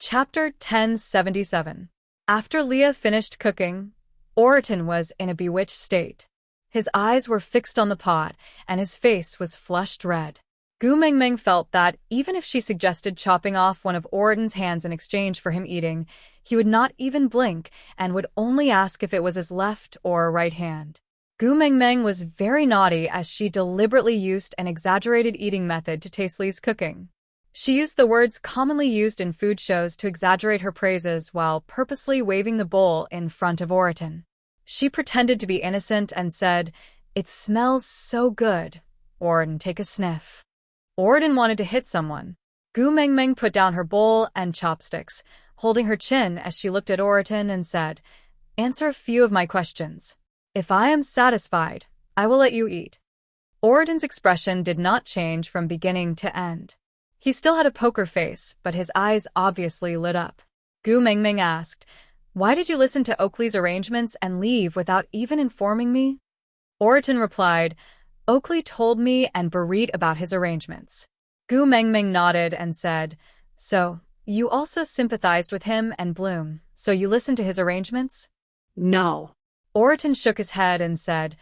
Chapter 1077. After Leah finished cooking, Oriton was in a bewitched state. His eyes were fixed on the pot, and his face was flushed red. Gu Mengmeng felt that even if she suggested chopping off one of Oriton's hands in exchange for him eating, he would not even blink and would only ask if it was his left or right hand. Gu Mengmeng was very naughty as she deliberately used an exaggerated eating method to taste Lee's cooking. She used the words commonly used in food shows to exaggerate her praises while purposely waving the bowl in front of Oriton. She pretended to be innocent and said, "It smells so good. Oriton, take a sniff." Oriton wanted to hit someone. Gu Mengmeng put down her bowl and chopsticks, holding her chin as she looked at Oriton and said, "Answer a few of my questions. If I am satisfied, I will let you eat." Oriton's expression did not change from beginning to end. He still had a poker face, but his eyes obviously lit up. Gu Mengmeng asked, "Why did you listen to Oakley's arrangements and leave without even informing me?" Oriton replied, "Oakley told me and Barit about his arrangements." Gu Mengmeng nodded and said, "So, you also sympathized with him and Bloom, so you listened to his arrangements?" No. Oriton shook his head and said,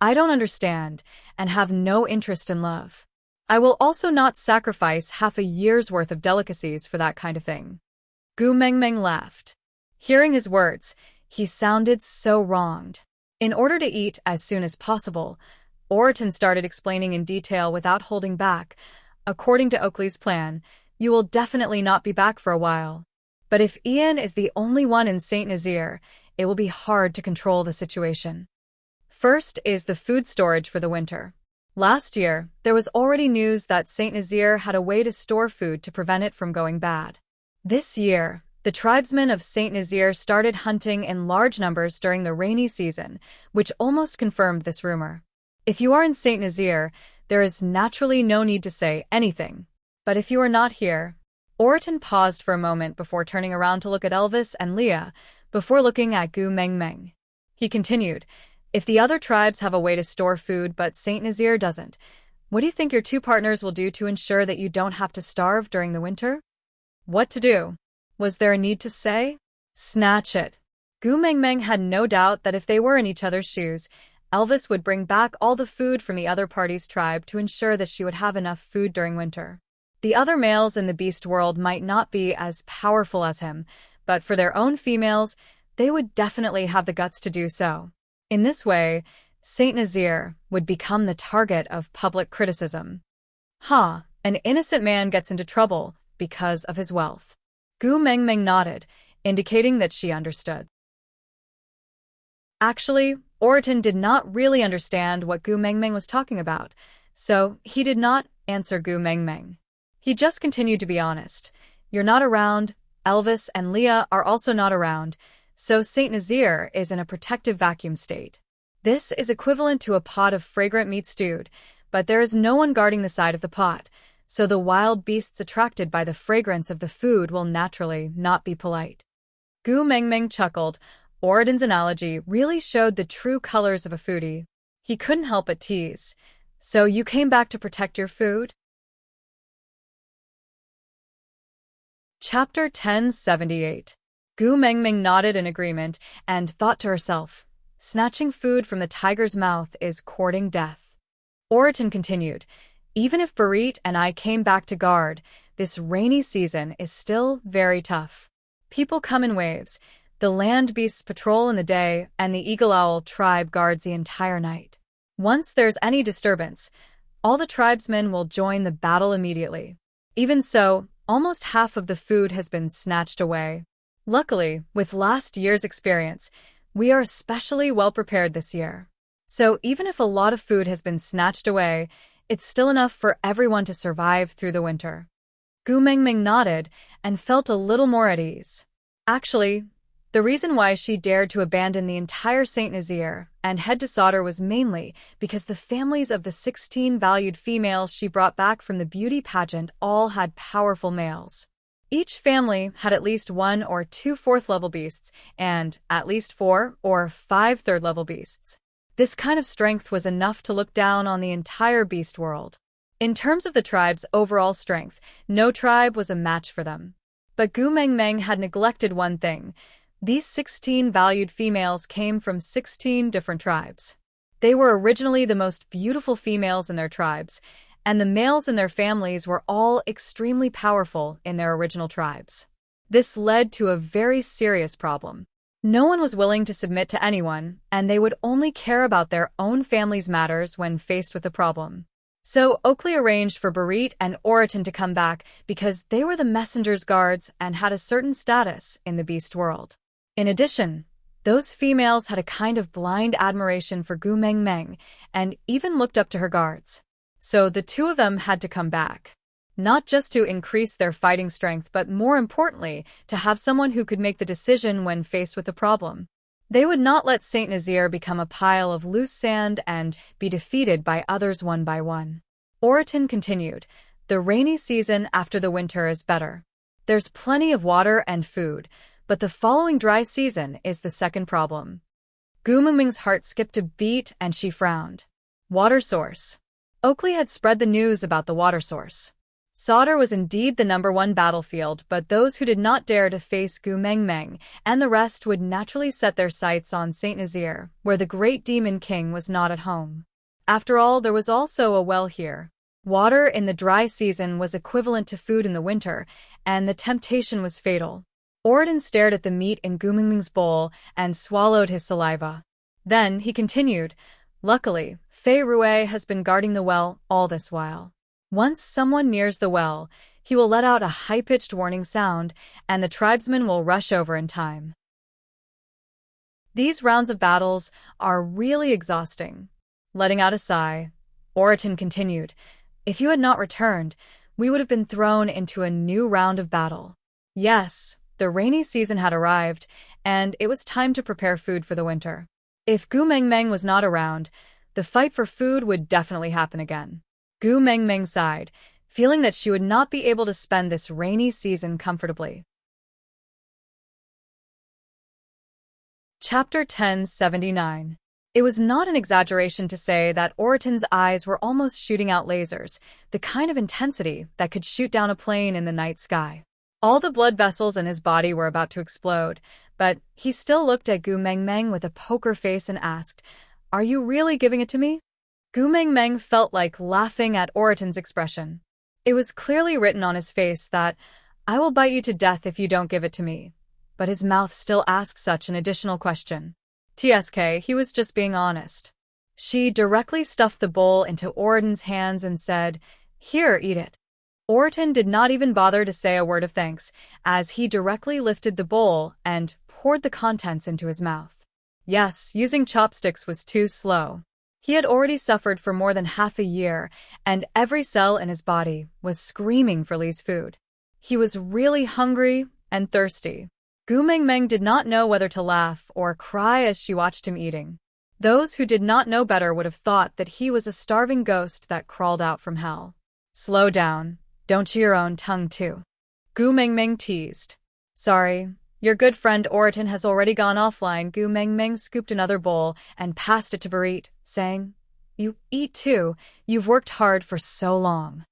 "I don't understand and have no interest in love. I will also not sacrifice half a year's worth of delicacies for that kind of thing." Gu Mengmeng laughed. Hearing his words, he sounded so wronged. In order to eat as soon as possible, Oriton started explaining in detail without holding back. "According to Oakley's plan, you will definitely not be back for a while. But if Ian is the only one in St. Nazaire, it will be hard to control the situation. First is the food storage for the winter. Last year, there was already news that St. Nazaire had a way to store food to prevent it from going bad. This year, the tribesmen of St. Nazaire started hunting in large numbers during the rainy season, which almost confirmed this rumor. If you are in St. Nazaire, there is naturally no need to say anything. But if you are not here..." Oriton paused for a moment before turning around to look at Elvis and Leah, before looking at Gu Mengmeng. He continued, "If the other tribes have a way to store food but St. Nazaire doesn't, what do you think your two partners will do to ensure that you don't have to starve during the winter?" What to do? Was there a need to say? Snatch it. Gu Mengmeng had no doubt that if they were in each other's shoes, Elvis would bring back all the food from the other party's tribe to ensure that she would have enough food during winter. The other males in the beast world might not be as powerful as him, but for their own females, they would definitely have the guts to do so. In this way, St. Nazaire would become the target of public criticism. An innocent man gets into trouble because of his wealth. Gu Mengmeng nodded, indicating that she understood. Actually, Oriton did not really understand what Gu Mengmeng was talking about, so he did not answer Gu Mengmeng. He just continued to be honest. "You're not around, Elvis and Leah are also not around, so St. Nazaire is in a protective vacuum state. This is equivalent to a pot of fragrant meat stewed, but there is no one guarding the side of the pot, so the wild beasts attracted by the fragrance of the food will naturally not be polite." Gu Mengmeng chuckled. Oriton's analogy really showed the true colors of a foodie. He couldn't help but tease. "So you came back to protect your food?" Chapter 1078. Gu Mengmeng nodded in agreement and thought to herself, "Snatching food from the tiger's mouth is courting death." Oriton continued, "Even if Barit and I came back to guard, this rainy season is still very tough. People come in waves. The land beasts patrol in the day, and the Eagle Owl tribe guards the entire night. Once there's any disturbance, all the tribesmen will join the battle immediately. Even so, almost half of the food has been snatched away. Luckily, with last year's experience, we are especially well prepared this year. So even if a lot of food has been snatched away, it's still enough for everyone to survive through the winter." Gu Mengmeng nodded and felt a little more at ease. Actually, the reason why she dared to abandon the entire St. Nazaire and head to Sauter was mainly because the families of the 16 valued females she brought back from the beauty pageant all had powerful males. Each family had at least 1 or 2 4th-level beasts and at least 4 or 5 3rd-level beasts. This kind of strength was enough to look down on the entire beast world. In terms of the tribe's overall strength, no tribe was a match for them. But Gu Meng Meng had neglected one thing. These 16 valued females came from 16 different tribes. They were originally the most beautiful females in their tribes, and the males in their families were all extremely powerful in their original tribes. This led to a very serious problem. No one was willing to submit to anyone, and they would only care about their own family's matters when faced with a problem. So Oakley arranged for Barit and Oriton to come back because they were the messenger's guards and had a certain status in the beast world. In addition, those females had a kind of blind admiration for Gu Meng Meng and even looked up to her guards. So the two of them had to come back. Not just to increase their fighting strength, but more importantly, to have someone who could make the decision when faced with a problem. They would not let Saint Nazaire become a pile of loose sand and be defeated by others one by one. Oriton continued, "The rainy season after the winter is better. There's plenty of water and food, but the following dry season is the second problem." Gu Mengming's heart skipped a beat and she frowned. Water source. Oakley had spread the news about the water source. Sauder was indeed the #1 battlefield, but those who did not dare to face Gu Meng Meng and the rest would naturally set their sights on Saint Nazaire, where the great demon king was not at home. After all, there was also a well here. Water in the dry season was equivalent to food in the winter, and the temptation was fatal. Oriton stared at the meat in Gu Mengming's bowl and swallowed his saliva. Then he continued, "Luckily, Fei Rue has been guarding the well all this while. Once someone nears the well, he will let out a high-pitched warning sound, and the tribesmen will rush over in time." These rounds of battles are really exhausting. Letting out a sigh, Oriton continued, "If you had not returned, we would have been thrown into a new round of battle." Yes, the rainy season had arrived, and it was time to prepare food for the winter. If Gu Meng Meng was not around, the fight for food would definitely happen again. Gu Meng Meng sighed, feeling that she would not be able to spend this rainy season comfortably. Chapter 1079. It was not an exaggeration to say that Oriton's eyes were almost shooting out lasers, the kind of intensity that could shoot down a plane in the night sky. All the blood vessels in his body were about to explode, but he still looked at Gu Meng Meng with a poker face and asked, "Are you really giving it to me?" Gu Meng Meng felt like laughing at Oriton's expression. It was clearly written on his face that, "I will bite you to death if you don't give it to me." But his mouth still asked such an additional question. TSK, he was just being honest. She directly stuffed the bowl into Oriton's hands and said, "Here, eat it." Oriton did not even bother to say a word of thanks, as he directly lifted the bowl and poured the contents into his mouth. Yes, using chopsticks was too slow. He had already suffered for more than half a year, and every cell in his body was screaming for Li's food. He was really hungry and thirsty. Gu Meng Meng did not know whether to laugh or cry as she watched him eating. Those who did not know better would have thought that he was a starving ghost that crawled out from hell. "Slow down. Don't chew your own tongue, too," Gu Meng Meng teased. "Sorry. Your good friend Oriton has already gone offline." Gu Meng Meng scooped another bowl and passed it to Barit, saying, "You eat too. You've worked hard for so long."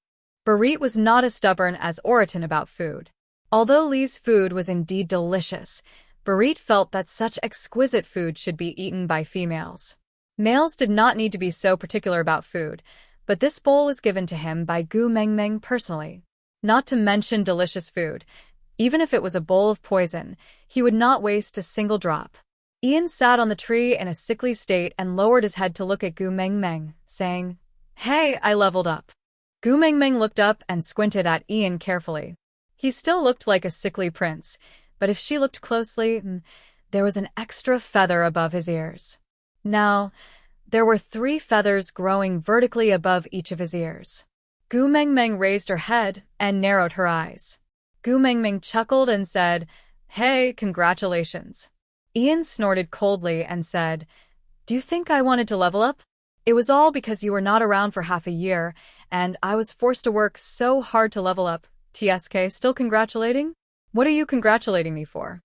Barit was not as stubborn as Oriton about food. Although Li's food was indeed delicious, Barit felt that such exquisite food should be eaten by females. Males did not need to be so particular about food, but this bowl was given to him by Gu Meng Meng personally. Not to mention delicious food. Even if it was a bowl of poison, he would not waste a single drop. Ian sat on the tree in a sickly state and lowered his head to look at Gu Meng Meng, saying, "Hey, I leveled up." Gu Meng Meng looked up and squinted at Ian carefully. He still looked like a sickly prince, but if she looked closely, there was an extra feather above his ears. Now, there were 3 feathers growing vertically above each of his ears. Gu Meng Meng raised her head and narrowed her eyes. Gu Meng Meng chuckled and said, "Hey, congratulations." Ian snorted coldly and said, "Do you think I wanted to level up? It was all because you were not around for half a year, and I was forced to work so hard to level up." TSK, still congratulating? What are you congratulating me for?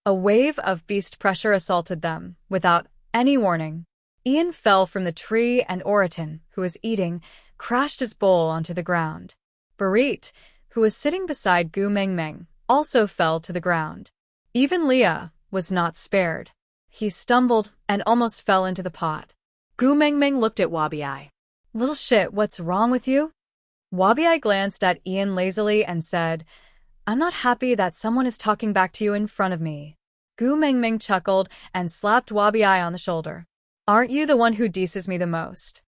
A wave of beast pressure assaulted them, without any warning. Ian fell from the tree and Oriton, who was eating, crashed his bowl onto the ground. Barit, who was sitting beside Gu Meng Meng, also fell to the ground. Even Leah was not spared. He stumbled and almost fell into the pot. Gu Mengmeng looked at Wabi. "Little shit, what's wrong with you?" Wabi glanced at Ian lazily and said, "I'm not happy that someone is talking back to you in front of me." Gu Mengmeng chuckled and slapped Wabi on the shoulder. "Aren't you the one who deases me the most?"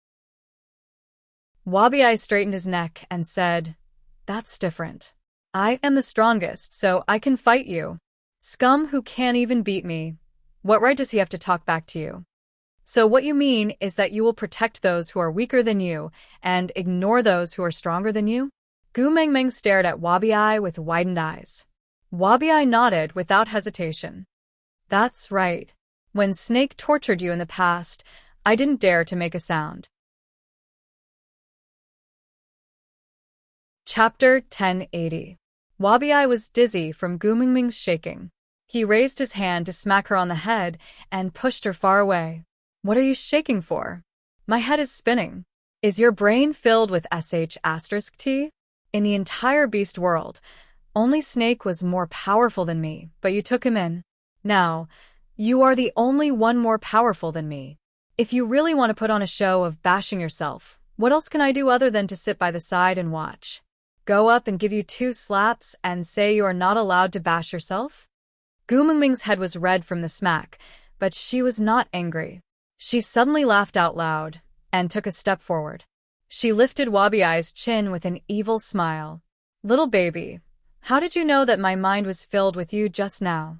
Wabi straightened his neck and said, "That's different. I am the strongest, so I can fight you. Scum who can't even beat me. What right does he have to talk back to you? So what you mean is that you will protect those who are weaker than you and ignore those who are stronger than you?" Gu Mengmeng stared at Wabi with widened eyes. Wabi nodded without hesitation. "That's right. When Snake tortured you in the past, I didn't dare to make a sound." Chapter 1080. Wabi was dizzy from Gu Mengmeng's shaking. He raised his hand to smack her on the head and pushed her far away. "What are you shaking for? My head is spinning. Is your brain filled with sh*t? In the entire beast world, only Snake was more powerful than me, but you took him in. Now, you are the only one more powerful than me. If you really want to put on a show of bashing yourself, what else can I do other than to sit by the side and watch? Go up and give you 2 slaps and say you are not allowed to bash yourself?" Gu Mengmeng's head was red from the smack, but she was not angry. She suddenly laughed out loud and took a step forward. She lifted Wabi's chin with an evil smile. "Little baby, how did you know that my mind was filled with you just now?"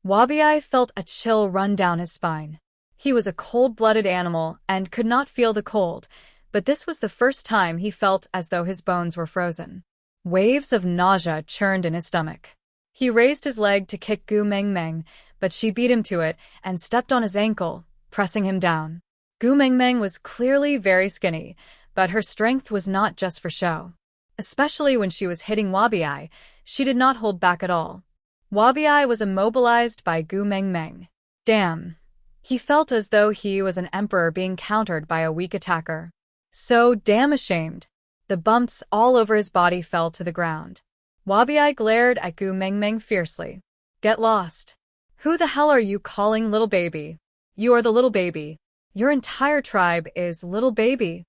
Wabi felt a chill run down his spine. He was a cold-blooded animal and could not feel the cold, but this was the first time he felt as though his bones were frozen. Waves of nausea churned in his stomach. He raised his leg to kick Gu Mengmeng, but she beat him to it and stepped on his ankle, pressing him down. Gu Mengmeng was clearly very skinny, but her strength was not just for show. Especially when she was hitting Wabi, she did not hold back at all. Wabi was immobilized by Gu Mengmeng. Damn. He felt as though he was an emperor being countered by a weak attacker. So damn ashamed. The bumps all over his body fell to the ground. Wabi glared at Gu Mengmeng fiercely. "Get lost. Who the hell are you calling little baby? You are the little baby. Your entire tribe is little baby.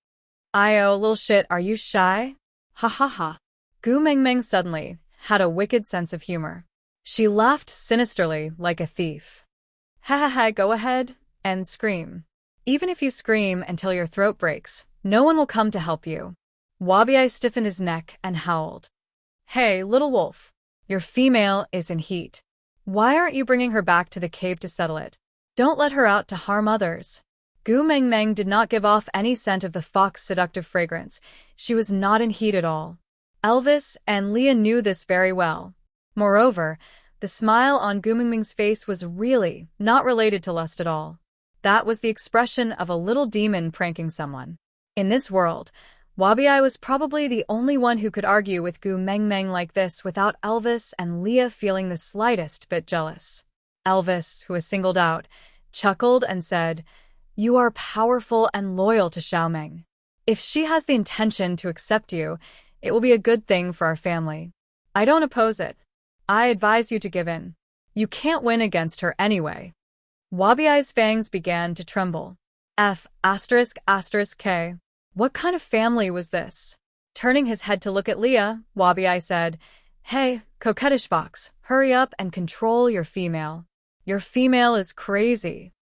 Io, little shit, are you shy? Ha ha ha." Gu Mengmeng suddenly had a wicked sense of humor. She laughed sinisterly like a thief. "Ha ha ha, go ahead and scream. Even if you scream until your throat breaks, no one will come to help you." Wabi stiffened his neck and howled. "Hey, little wolf. Your female is in heat. Why aren't you bringing her back to the cave to settle it? Don't let her out to harm others." Gu Mengmeng did not give off any scent of the fox's seductive fragrance. She was not in heat at all. Elvis and Leah knew this very well. Moreover, the smile on Gu Mengmeng's face was really not related to lust at all. That was the expression of a little demon pranking someone. In this world, Wabi was probably the only one who could argue with Gu Mengmeng like this without Elvis and Leah feeling the slightest bit jealous. Elvis, who was singled out, chuckled and said, "You are powerful and loyal to Xiaomeng. If she has the intention to accept you, it will be a good thing for our family. I don't oppose it. I advise you to give in. You can't win against her anyway." Wabi's fangs began to tremble. K. What kind of family was this? Turning his head to look at Leah, Wabi said, "Hey, coquettish fox, hurry up and control your female. Your female is crazy."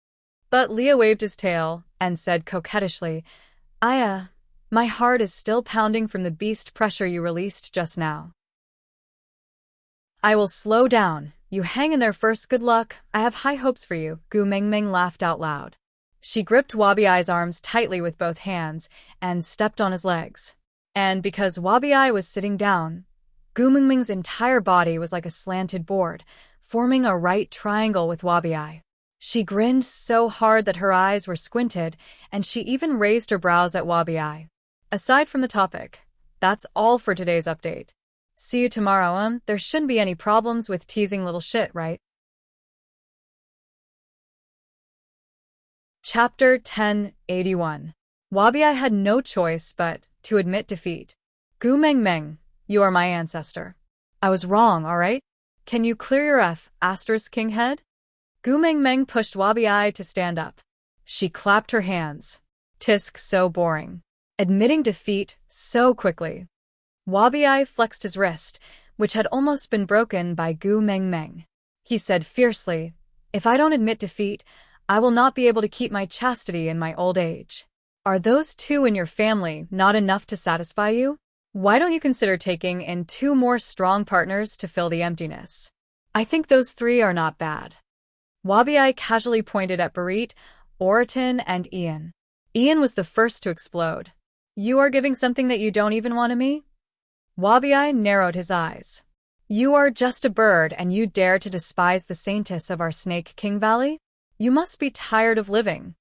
But Leah waved his tail and said coquettishly, My heart is still pounding from the beast pressure you released just now." "I will slow down. You hang in there first, good luck. I have high hopes for you." Gu Mengmeng laughed out loud. She gripped Wabi's arms tightly with both hands and stepped on his legs. And because Wabi was sitting down, Gu Mengmeng's entire body was like a slanted board, forming a right triangle with Wabi. She grinned so hard that her eyes were squinted, and she even raised her brows at Wabi. Aside from the topic, that's all for today's update. See you tomorrow. There shouldn't be any problems with teasing little shit, right? Chapter 1081. Wabi had no choice but to admit defeat. "Gu Mengmeng, you are my ancestor. I was wrong, alright? Can you clear your *King head? Gu Mengmeng pushed Wabi Ai to stand up. She clapped her hands. Tisk, so boring. Admitting defeat so quickly. Wabi Ai flexed his wrist, which had almost been broken by Gu Mengmeng. He said fiercely, if I don't admit defeat, I will not be able to keep my chastity in my old age. Are those two in your family not enough to satisfy you? Why don't you consider taking in 2 more strong partners to fill the emptiness? I think those 3 are not bad. Wabi Ai casually pointed at Barit, Oriton, and Ian. Ian was the first to explode. You are giving something that you don't even want to me? Wabi Ai narrowed his eyes. You are just a bird and you dare to despise the saintess of our Snake King Valley? You must be tired of living.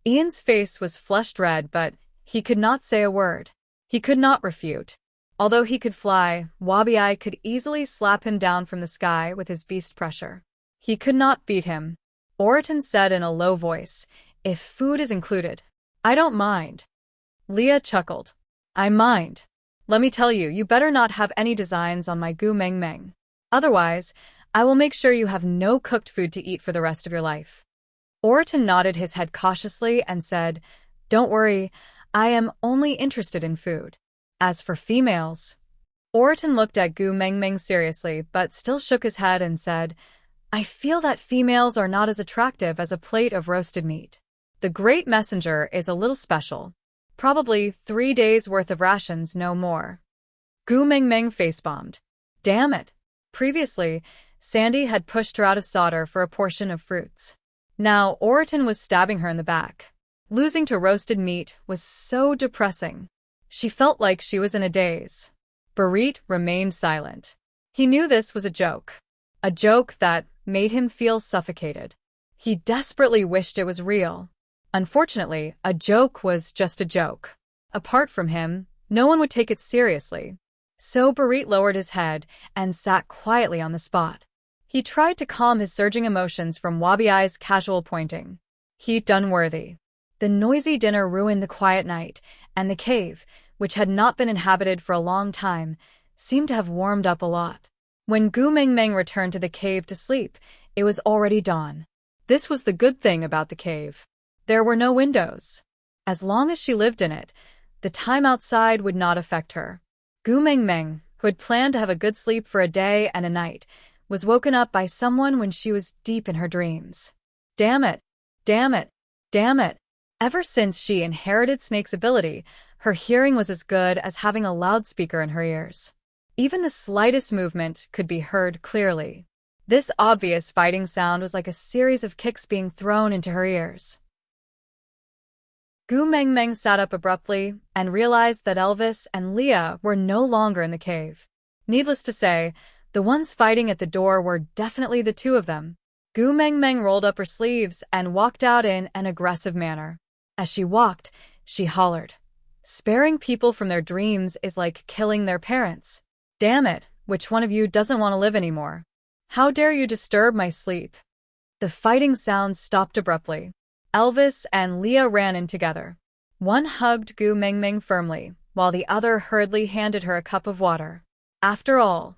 Ian's face was flushed red, but he could not say a word. He could not refute. Although he could fly, Wabi Ai could easily slap him down from the sky with his beast pressure. He could not beat him. Oriton said in a low voice, if food is included, I don't mind. Leah chuckled. I mind. Let me tell you, you better not have any designs on my Gu Mengmeng. Otherwise, I will make sure you have no cooked food to eat for the rest of your life. Oriton nodded his head cautiously and said, don't worry, I am only interested in food. As for females... Oriton looked at Gu Mengmeng seriously, but still shook his head and said, I feel that females are not as attractive as a plate of roasted meat. The Great Messenger is a little special. Probably 3 days' worth of rations, no more. Gu Mengmeng face-bombed. Damn it. Previously, Sandy had pushed her out of solder for a portion of fruits. Now, Oriton was stabbing her in the back. Losing to roasted meat was so depressing. She felt like she was in a daze. Barit remained silent. He knew this was a joke that made him feel suffocated. He desperately wished it was real. Unfortunately, a joke was just a joke. Apart from him, no one would take it seriously. So Barit lowered his head and sat quietly on the spot. He tried to calm his surging emotions from Wabi Ai's casual pointing. Heat unworthy. The noisy dinner ruined the quiet night, and the cave, which had not been inhabited for a long time, seemed to have warmed up a lot. When Gu Mengmeng returned to the cave to sleep, it was already dawn. This was the good thing about the cave. There were no windows. As long as she lived in it, the time outside would not affect her. Gu Mengmeng, who had planned to have a good sleep for a day and a night, was woken up by someone when she was deep in her dreams. Damn it! Damn it! Damn it! Ever since she inherited Snake's ability, her hearing was as good as having a loudspeaker in her ears. Even the slightest movement could be heard clearly. This obvious fighting sound was like a series of kicks being thrown into her ears. Gu Mengmeng sat up abruptly and realized that Elvis and Leah were no longer in the cave. Needless to say, the ones fighting at the door were definitely the 2 of them. Gu Mengmeng rolled up her sleeves and walked out in an aggressive manner. As she walked, she hollered, sparing people from their dreams is like killing their parents. Damn it, which one of you doesn't want to live anymore? How dare you disturb my sleep? The fighting sounds stopped abruptly. Elvis and Leah ran in together. One hugged Gu Mengmeng firmly, while the other hurriedly handed her a cup of water. After all.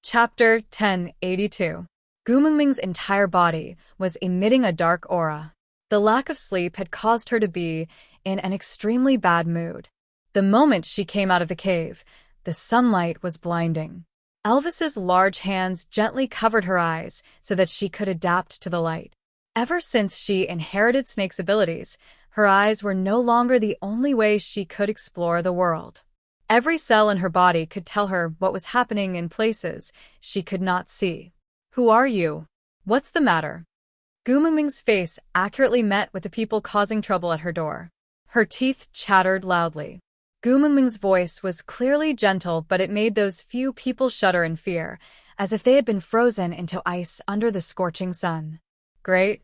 Chapter 1082. Gu Mengmeng's entire body was emitting a dark aura. The lack of sleep had caused her to be in an extremely bad mood. The moment she came out of the cave, the sunlight was blinding. Elvis's large hands gently covered her eyes so that she could adapt to the light. Ever since she inherited Snake's abilities, her eyes were no longer the only way she could explore the world. Every cell in her body could tell her what was happening in places she could not see. Who are you? What's the matter? Gu Mengmeng's face accurately met with the people causing trouble at her door. Her teeth chattered loudly. Gu Mengmeng's voice was clearly gentle, but it made those few people shudder in fear, as if they had been frozen into ice under the scorching sun. Great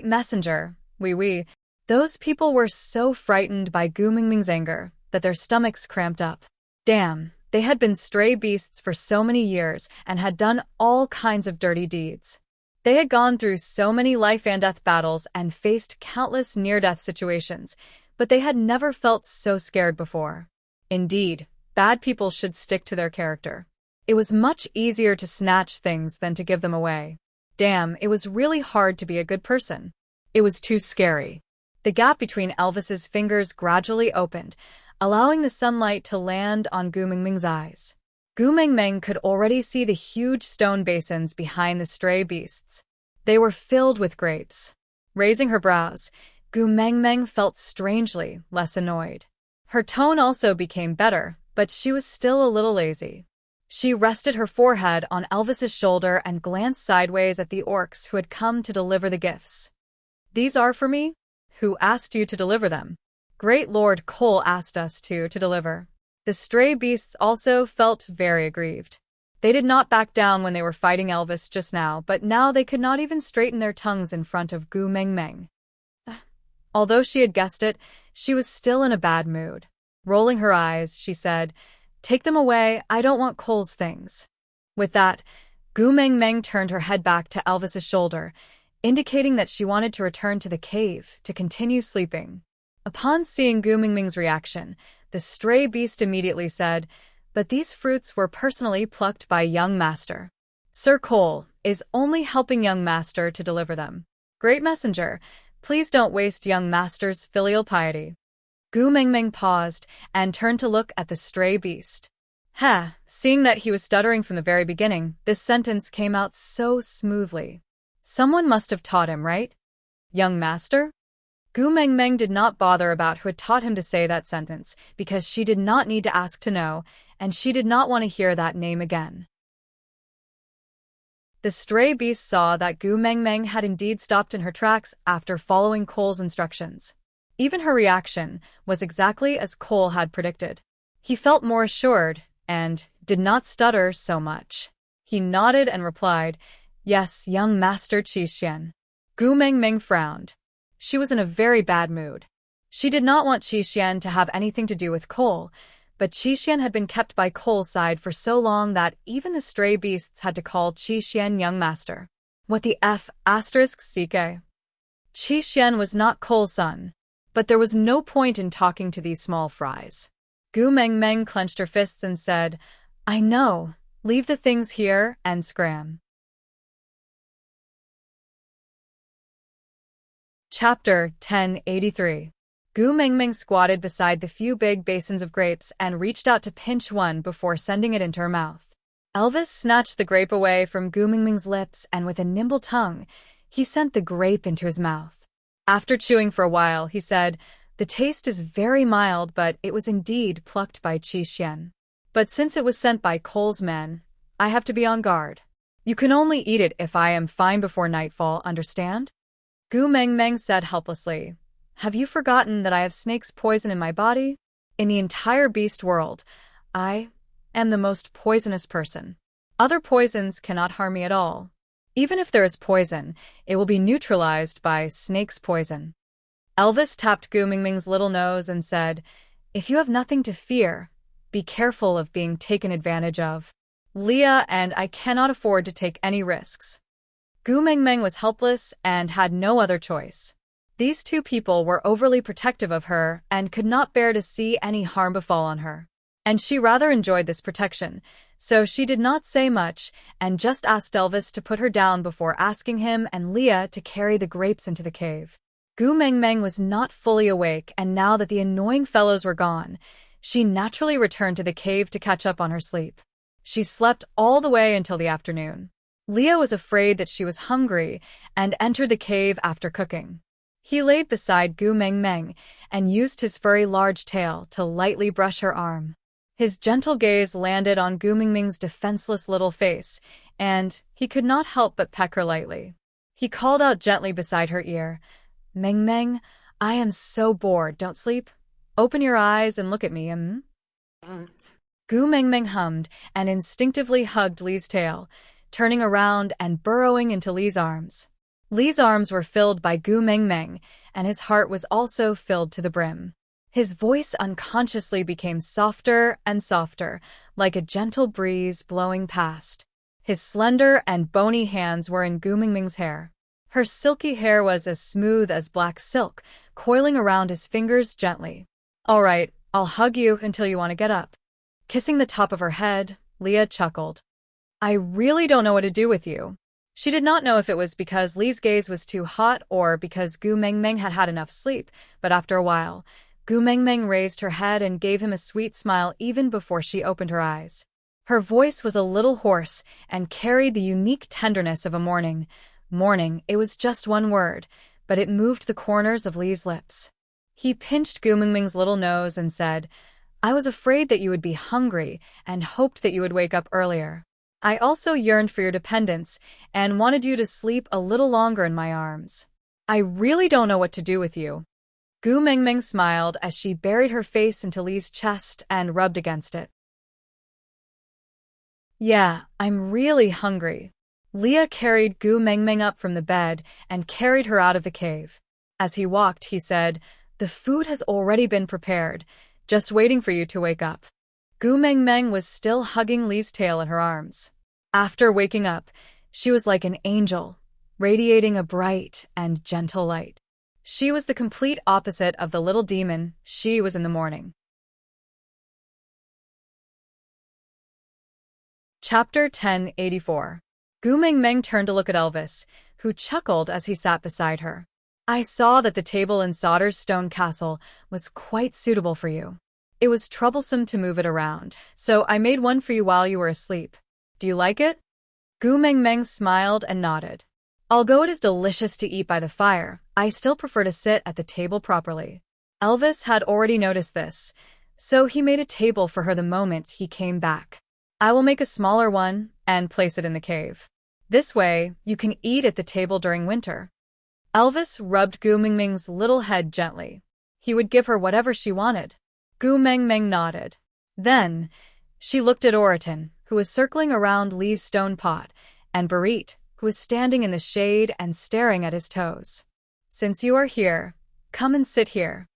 messenger, oui. Those people were so frightened by Gu Mengmeng's anger that their stomachs cramped up. Damn, they had been stray beasts for so many years and had done all kinds of dirty deeds. They had gone through so many life-and-death battles and faced countless near-death situations, but they had never felt so scared before. Indeed, bad people should stick to their character. It was much easier to snatch things than to give them away. Damn, it was really hard to be a good person. It was too scary. The gap between Elvis's fingers gradually opened, allowing the sunlight to land on Gu Mingming's eyes. Gu Mingming could already see the huge stone basins behind the stray beasts. They were filled with grapes. Raising her brows, Gu Mingming felt strangely less annoyed. Her tone also became better, but she was still a little lazy. She rested her forehead on Elvis's shoulder and glanced sideways at the orcs who had come to deliver the gifts. "These are for me? Who asked you to deliver them?" "Great Lord Cole asked us to deliver." The stray beasts also felt very aggrieved. They did not back down when they were fighting Elvis just now, but now they could not even straighten their tongues in front of Gu Mingming. Although she had guessed it, she was still in a bad mood. Rolling her eyes, she said, "Take them away, I don't want Cole's things." With that, Gu Mingming turned her head back to Elvis's shoulder, indicating that she wanted to return to the cave to continue sleeping. Upon seeing Gu Mingming's reaction, the stray beast immediately said, "But these fruits were personally plucked by young master. Sir Cole is only helping young master to deliver them. Great messenger, please don't waste young master's filial piety." Gu Mingming paused and turned to look at the stray beast. Seeing that he was stuttering from the very beginning, this sentence came out so smoothly. Someone must have taught him, right? Young master? Gu Mingming did not bother about who had taught him to say that sentence, because she did not need to ask to know, and she did not want to hear that name again. The stray beast saw that Gu Mingming had indeed stopped in her tracks after following Cole's instructions. Even her reaction was exactly as Cole had predicted. He felt more assured and did not stutter so much. He nodded and replied, "Yes, young master Qixuan." Gu Mingming frowned. She was in a very bad mood. She did not want Qixuan to have anything to do with Cole, but Qixuan had been kept by Cole's side for so long that even the stray beasts had to call Qixuan young master. What the F***? Qixuan was not Cole's son, but there was no point in talking to these small fries. Gu Mingming clenched her fists and said, "I know, leave the things here and scram." Chapter 1083. Gu Mingming squatted beside the few big basins of grapes and reached out to pinch one before sending it into her mouth. Elvis snatched the grape away from Gu Mingming's lips, and with a nimble tongue, he sent the grape into his mouth. After chewing for a while, he said, "The taste is very mild, but it was indeed plucked by Qixuan. But since it was sent by Cole's men, I have to be on guard. You can only eat it if I am fine before nightfall, understand?" Gu Mingming said helplessly, "Have you forgotten that I have snake's poison in my body? In the entire beast world, I am the most poisonous person. Other poisons cannot harm me at all. Even if there is poison, it will be neutralized by snake's poison." Elvis tapped Gu Mingming's little nose and said, "If you have nothing to fear, be careful of being taken advantage of. Leah and I cannot afford to take any risks." Gu Mingming was helpless and had no other choice. These two people were overly protective of her and could not bear to see any harm befall on her. And she rather enjoyed this protection, so she did not say much and just asked Elvis to put her down before asking him and Leah to carry the grapes into the cave. Gu Mingming was not fully awake, and now that the annoying fellows were gone, she naturally returned to the cave to catch up on her sleep. She slept all the way until the afternoon. Leah was afraid that she was hungry and entered the cave after cooking. He laid beside Gu Mingming and used his furry large tail to lightly brush her arm. His gentle gaze landed on Gu Mingming's defenseless little face, and he could not help but peck her lightly. He called out gently beside her ear, "Mingming, I am so bored, don't sleep? Open your eyes and look at me, Gu Mingming hummed and instinctively hugged Lee's tail, turning around and burrowing into Lee's arms. Lee's arms were filled by Gu Mingming, and his heart was also filled to the brim. His voice unconsciously became softer and softer, like a gentle breeze blowing past. His slender and bony hands were in Gu Mingming's hair. Her silky hair was as smooth as black silk, coiling around his fingers gently. "All right, I'll hug you until you want to get up. Kissing the top of her head, Leah chuckled. I really don't know what to do with you. She did not know if it was because Lee's gaze was too hot or because Gu Mengmeng had had enough sleep, but after a while, Gu Mengmeng raised her head and gave him a sweet smile even before she opened her eyes. Her voice was a little hoarse and carried the unique tenderness of a morning. Morning, it was just one word, but it moved the corners of Lee's lips. He pinched Gu Mengmeng's little nose and said, I was afraid that you would be hungry and hoped that you would wake up earlier. I also yearned for your dependence and wanted you to sleep a little longer in my arms. I really don't know what to do with you. Gu Mengmeng smiled as she buried her face into Lee's chest and rubbed against it. Yeah, I'm really hungry. Leah carried Gu Mengmeng up from the bed and carried her out of the cave. As he walked, he said, The food has already been prepared, just waiting for you to wake up. Gu Mengmeng was still hugging Lee's tail in her arms. After waking up, she was like an angel, radiating a bright and gentle light. She was the complete opposite of the little demon she was in the morning. Chapter 1084. Gu Mengmeng turned to look at Elvis, who chuckled as he sat beside her. I saw that the table in Sauter's stone castle was quite suitable for you. It was troublesome to move it around, so I made one for you while you were asleep. Do you like it? Gu Mengmeng smiled and nodded. Although it is delicious to eat by the fire, I still prefer to sit at the table properly. Elvis had already noticed this, so he made a table for her the moment he came back. I will make a smaller one and place it in the cave. This way, you can eat at the table during winter. Elvis rubbed Gu Mengmeng's little head gently. He would give her whatever she wanted. Gu Mengmeng nodded. Then, she looked at Oriton, who was circling around Lee's stone pot, and Barit, who was standing in the shade and staring at his toes. Since you are here, come and sit here.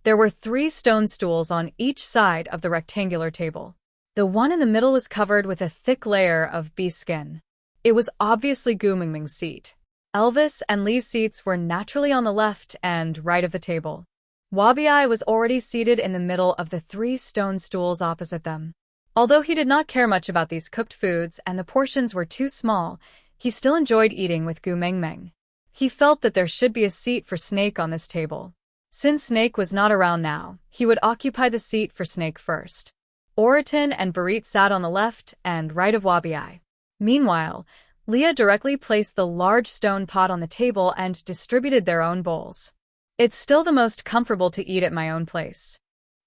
There were 3 stone stools on each side of the rectangular table. The one in the middle was covered with a thick layer of bee skin. It was obviously Gu Mengmeng's seat. Elvis and Lee's seats were naturally on the left and right of the table. Wabi was already seated in the middle of the 3 stone stools opposite them. Although he did not care much about these cooked foods and the portions were too small, he still enjoyed eating with Gu Mengmeng. He felt that there should be a seat for Snake on this table. Since Snake was not around now, he would occupy the seat for Snake first. Oriton and Barit sat on the left and right of Wabi. Meanwhile, Leah directly placed the large stone pot on the table and distributed their own bowls. It's still the most comfortable to eat at my own place.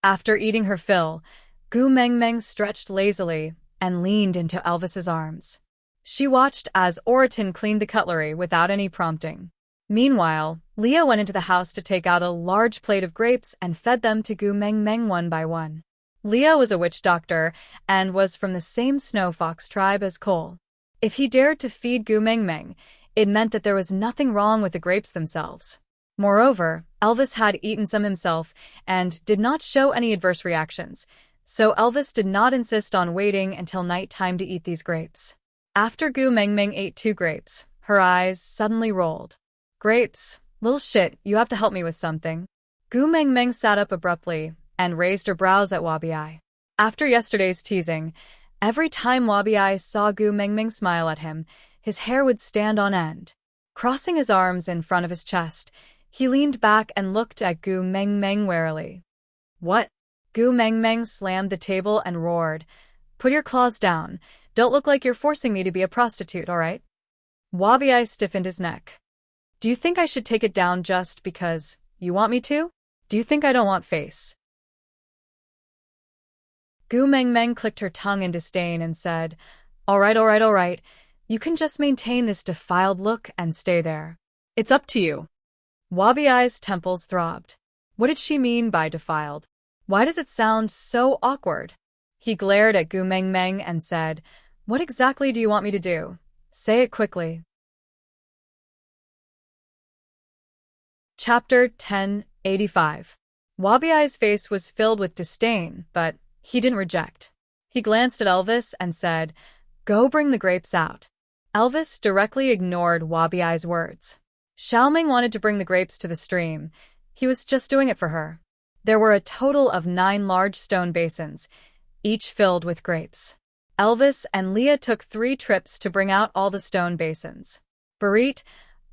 After eating her fill, Gu Mengmeng stretched lazily and leaned into Elvis's arms. She watched as Oriton cleaned the cutlery without any prompting. Meanwhile, Leah went into the house to take out a large plate of grapes and fed them to Gu Mengmeng one by one. Leah was a witch doctor and was from the same snow fox tribe as Cole. If he dared to feed Gu Mengmeng, it meant that there was nothing wrong with the grapes themselves. Moreover, Elvis had eaten some himself and did not show any adverse reactions, so Elvis did not insist on waiting until night time to eat these grapes. After Gu Mengmeng ate 2 grapes, her eyes suddenly rolled. Grapes, little shit, you have to help me with something. Gu Mengmeng sat up abruptly and raised her brows at Wabi. After yesterday's teasing, every time Wabi saw Gu Mengmeng smile at him, his hair would stand on end. Crossing his arms in front of his chest, he leaned back and looked at Gu Mengmeng warily. What? Gu Mengmeng slammed the table and roared. Put your claws down. Don't look like you're forcing me to be a prostitute, all right? Wabi stiffened his neck. Do you think I should take it down just because you want me to? Do you think I don't want face? Gu Mengmeng clicked her tongue in disdain and said, All right. You can just maintain this defiled look and stay there. It's up to you. Wabi's temples throbbed. What did she mean by defiled? Why does it sound so awkward? He glared at Gu Mengmeng and said, What exactly do you want me to do? Say it quickly. Chapter 1085. Wabi's face was filled with disdain, but he didn't reject. He glanced at Elvis and said, Go bring the grapes out. Elvis directly ignored Wabi's words. Xiaoming wanted to bring the grapes to the stream. He was just doing it for her. There were a total of 9 large stone basins, each filled with grapes. Elvis and Leah took 3 trips to bring out all the stone basins. Barit,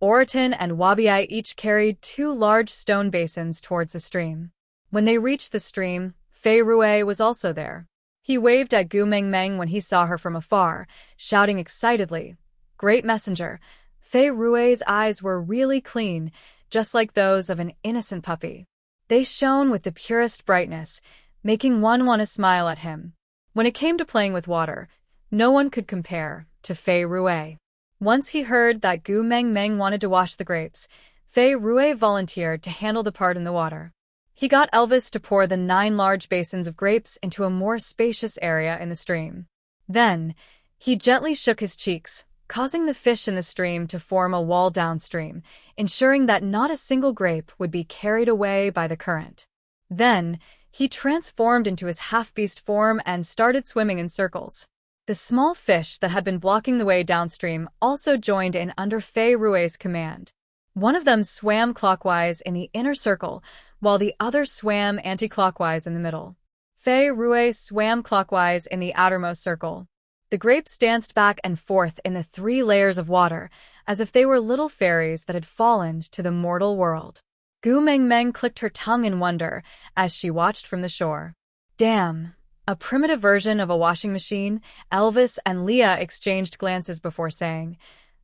Oriton, and Wabi each carried 2 large stone basins towards the stream. When they reached the stream, Fei Rui was also there. He waved at Gu Mengmeng when he saw her from afar, shouting excitedly, "Great messenger!" Fei Rui's eyes were really clean, just like those of an innocent puppy. They shone with the purest brightness, making one want to smile at him. When it came to playing with water, no one could compare to Fei Rui. Once he heard that Gu Mengmeng wanted to wash the grapes, Fei Rui volunteered to handle the part in the water. He got Elvis to pour the 9 large basins of grapes into a more spacious area in the stream. Then, he gently shook his cheeks, causing the fish in the stream to form a wall downstream, ensuring that not a single grape would be carried away by the current. Then, he transformed into his half-beast form and started swimming in circles. The small fish that had been blocking the way downstream also joined in under Fei Rui's command. One of them swam clockwise in the inner circle, while the other swam anti-clockwise in the middle. Fei Rui swam clockwise in the outermost circle. The grapes danced back and forth in the 3 layers of water, as if they were little fairies that had fallen to the mortal world. Gu Mengmeng clicked her tongue in wonder as she watched from the shore. Damn! A primitive version of a washing machine. Elvis and Leah exchanged glances before saying,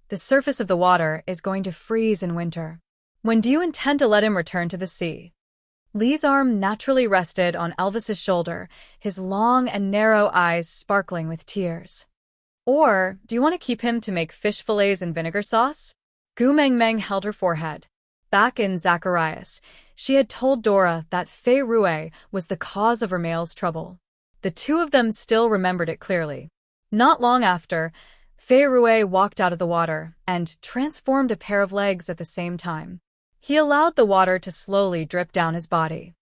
"The surface of the water is going to freeze in winter. When do you intend to let him return to the sea?" Lee's arm naturally rested on Elvis's shoulder, his long and narrow eyes sparkling with tears. "Or, do you want to keep him to make fish fillets and vinegar sauce?" Gu Mengmeng held her forehead. Back in Zacharias, she had told Dora that Fei Rui was the cause of her male's trouble. The two of them still remembered it clearly. Not long after, Fei Rui walked out of the water and transformed a pair of legs at the same time. He allowed the water to slowly drip down his body.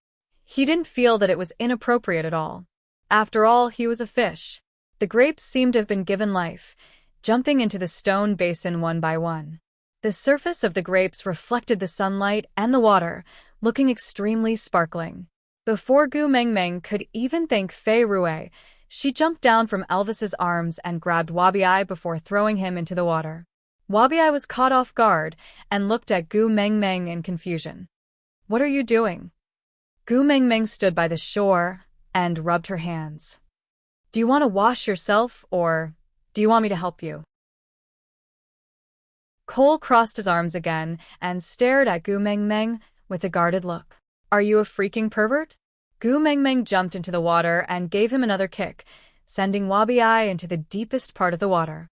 He didn't feel that it was inappropriate at all. After all, he was a fish. The grapes seemed to have been given life, jumping into the stone basin one by one. The surface of the grapes reflected the sunlight and the water, looking extremely sparkling. Before Gu Mengmeng could even thank Fei Rui, she jumped down from Elvis's arms and grabbed Wabi before throwing him into the water. Wabi was caught off guard and looked at Gu Mengmeng in confusion. "What are you doing?" Gu Mengmeng stood by the shore and rubbed her hands. "Do you want to wash yourself, or do you want me to help you?" Cole crossed his arms again and stared at Gu Mengmeng with a guarded look. "Are you a freaking pervert?" Gu Mengmeng jumped into the water and gave him another kick, sending Wabi into the deepest part of the water.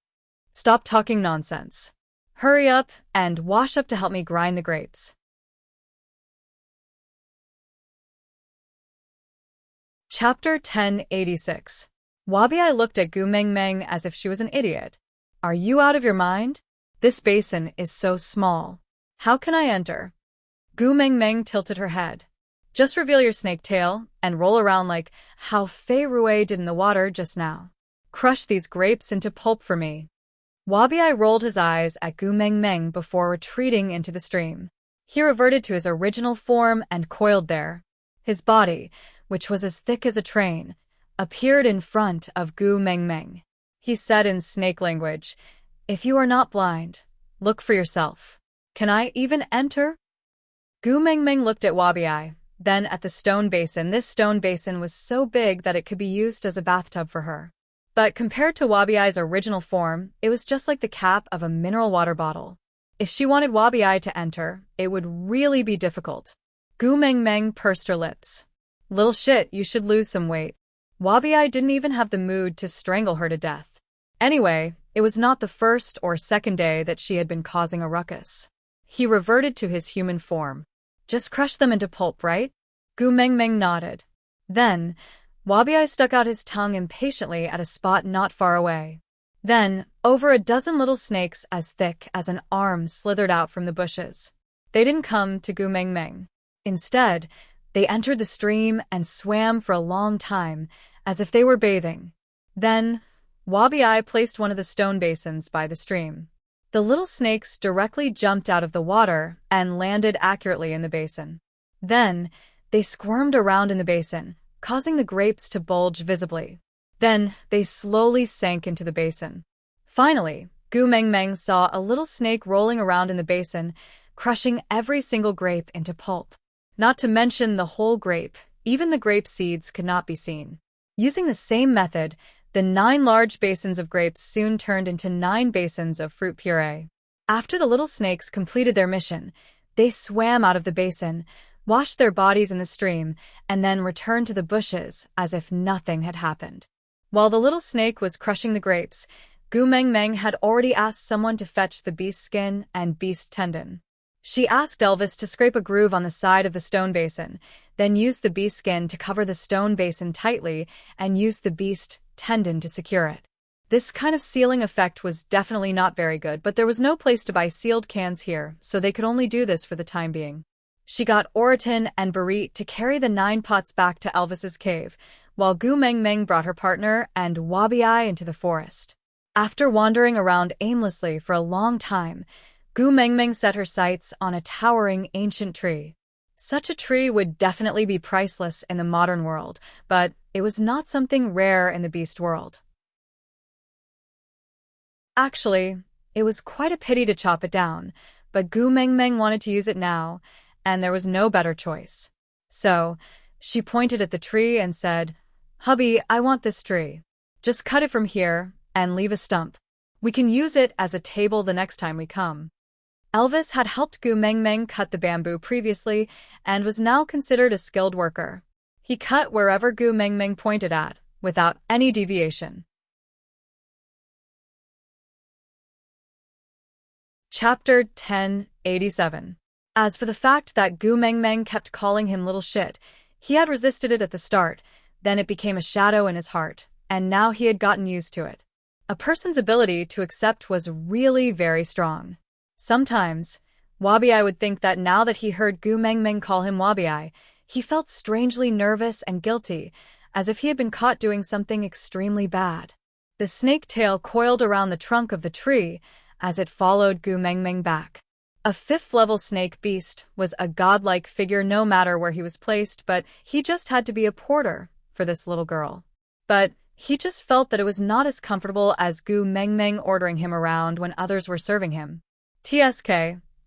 "Stop talking nonsense. Hurry up and wash up to help me grind the grapes." Chapter 1086. Wabi looked at Gu Mengmeng as if she was an idiot. "Are you out of your mind? This basin is so small. How can I enter?" Gu Mengmeng tilted her head. "Just reveal your snake tail and roll around like how Fei Rui did in the water just now. Crush these grapes into pulp for me." Wabi rolled his eyes at Gu Mengmeng before retreating into the stream. He reverted to his original form and coiled there. His body, which was as thick as a train, appeared in front of Gu Mengmeng. He said in snake language, "If you are not blind, look for yourself. Can I even enter?" Gu Mengmeng looked at Wabi, then at the stone basin. This stone basin was so big that it could be used as a bathtub for her. But compared to Wabi's original form, it was just like the cap of a mineral water bottle. If she wanted Wabi to enter, it would really be difficult. Gu Mengmeng pursed her lips. "Little shit, you should lose some weight." Wabi didn't even have the mood to strangle her to death. Anyway, it was not the first or second day that she had been causing a ruckus. He reverted to his human form. "Just crush them into pulp, right?" Gu Mengmeng nodded. Then, Wabi stuck out his tongue impatiently at a spot not far away. Then, over a dozen little snakes as thick as an arm slithered out from the bushes. They didn't come to Gu Mengmeng. Instead, they entered the stream and swam for a long time, as if they were bathing. Then, Wabi placed one of the stone basins by the stream. The little snakes directly jumped out of the water and landed accurately in the basin. Then, They squirmed around in the basin, causing the grapes to bulge visibly. Then, they slowly sank into the basin. Finally, Gu Mengmeng saw a little snake rolling around in the basin, crushing every single grape into pulp. Not to mention the whole grape, even the grape seeds could not be seen. Using the same method, the 9 large basins of grapes soon turned into 9 basins of fruit puree. After the little snakes completed their mission, they swam out of the basin, washed their bodies in the stream, and then returned to the bushes as if nothing had happened. While the little snake was crushing the grapes, Gu Mengmeng had already asked someone to fetch the beast skin and beast tendon. She asked Elvis to scrape a groove on the side of the stone basin, then use the beast skin to cover the stone basin tightly and use the beast tendon to secure it. This kind of sealing effect was definitely not very good, but there was no place to buy sealed cans here, so they could only do this for the time being. She got Oriton and Barit to carry the 9 pots back to Elvis's cave, while Gu Mengmeng brought her partner and Wabi into the forest. After wandering around aimlessly for a long time, Gu Mengmeng set her sights on a towering ancient tree. Such a tree would definitely be priceless in the modern world, but it was not something rare in the beast world. Actually, it was quite a pity to chop it down, but Gu Mengmeng wanted to use it now, and there was no better choice. So, she pointed at the tree and said, "Hubby, I want this tree. Just cut it from here and leave a stump. We can use it as a table the next time we come." Elvis had helped Gu Mengmeng cut the bamboo previously and was now considered a skilled worker. He cut wherever Gu Mengmeng pointed at, without any deviation. Chapter 1087. As for the fact that Gu Mengmeng kept calling him little shit, he had resisted it at the start, then it became a shadow in his heart, and now he had gotten used to it. A person's ability to accept was really very strong. Sometimes, Wabi would think that now that he heard Gu Mengmeng call him Wabi, he felt strangely nervous and guilty, as if he had been caught doing something extremely bad. The snake tail coiled around the trunk of the tree as it followed Gu Mengmeng back. A 5th-level snake beast was a godlike figure no matter where he was placed, but he just had to be a porter for this little girl. But he just felt that it was not as comfortable as Gu Mengmeng ordering him around when others were serving him. TSK,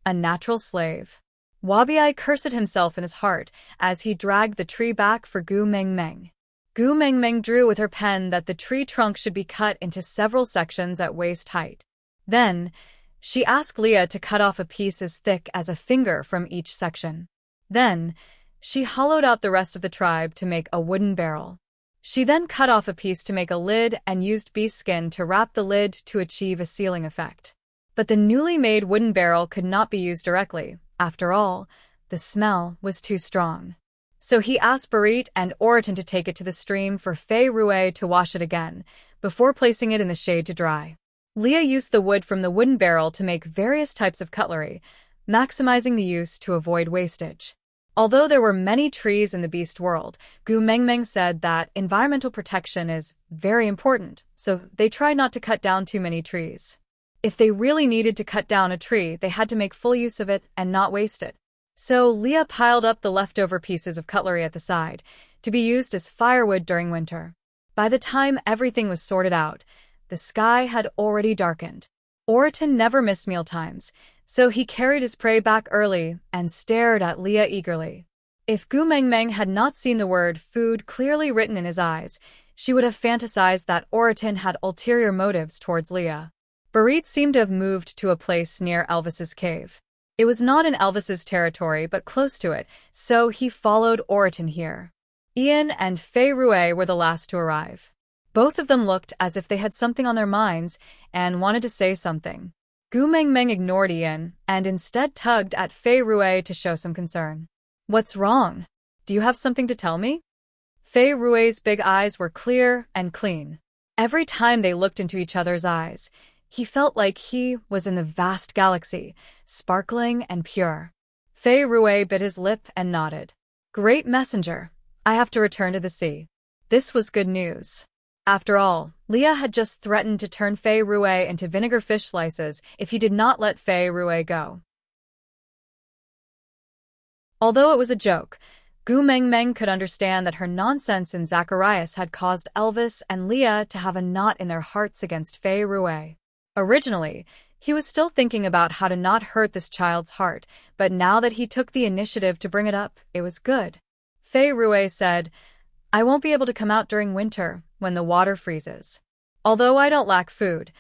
a natural slave. Wabi cursed himself in his heart as he dragged the tree back for Gu Mengmeng. Gu Mengmeng drew with her pen that the tree trunk should be cut into several sections at waist height. Then, she asked Leah to cut off a piece as thick as a finger from each section. Then, she hollowed out the rest of the tribe to make a wooden barrel. She then cut off a piece to make a lid and used beast skin to wrap the lid to achieve a sealing effect. But the newly made wooden barrel could not be used directly. After all, the smell was too strong. So he asked Barit and Oriton to take it to the stream for Fei Rue to wash it again, before placing it in the shade to dry. Leah used the wood from the wooden barrel to make various types of cutlery, maximizing the use to avoid wastage. Although there were many trees in the beast world, Gu Mengmeng said that environmental protection is very important, so they tried not to cut down too many trees. If they really needed to cut down a tree, they had to make full use of it and not waste it. So Leah piled up the leftover pieces of cutlery at the side, to be used as firewood during winter. By the time everything was sorted out, the sky had already darkened. Oriton never missed mealtimes, so he carried his prey back early and stared at Leah eagerly. If Gu Mengmeng had not seen the word food clearly written in his eyes, she would have fantasized that Oriton had ulterior motives towards Leah. Barit seemed to have moved to a place near Elvis's cave. It was not in Elvis's territory but close to it, so he followed Oriton here. Ian and Fei Rue were the last to arrive. Both of them looked as if they had something on their minds and wanted to say something. Gu Mengmeng ignored Ian and instead tugged at Fei Rue to show some concern. "What's wrong? Do you have something to tell me?" Fei Rue's big eyes were clear and clean. Every time they looked into each other's eyes, he felt like he was in the vast galaxy, sparkling and pure. Fei Rue bit his lip and nodded. "Great messenger. I have to return to the sea." This was good news. After all, Leah had just threatened to turn Fei Rue into vinegar fish slices if he did not let Fei Rue go. Although it was a joke, Gu Mengmeng could understand that her nonsense in Zacharias had caused Elvis and Leah to have a knot in their hearts against Fei Rui. Originally, he was still thinking about how to not hurt this child's heart, but now that he took the initiative to bring it up, it was good. Fei Rui said, "I won't be able to come out during winter, when the water freezes. Although I don't lack food,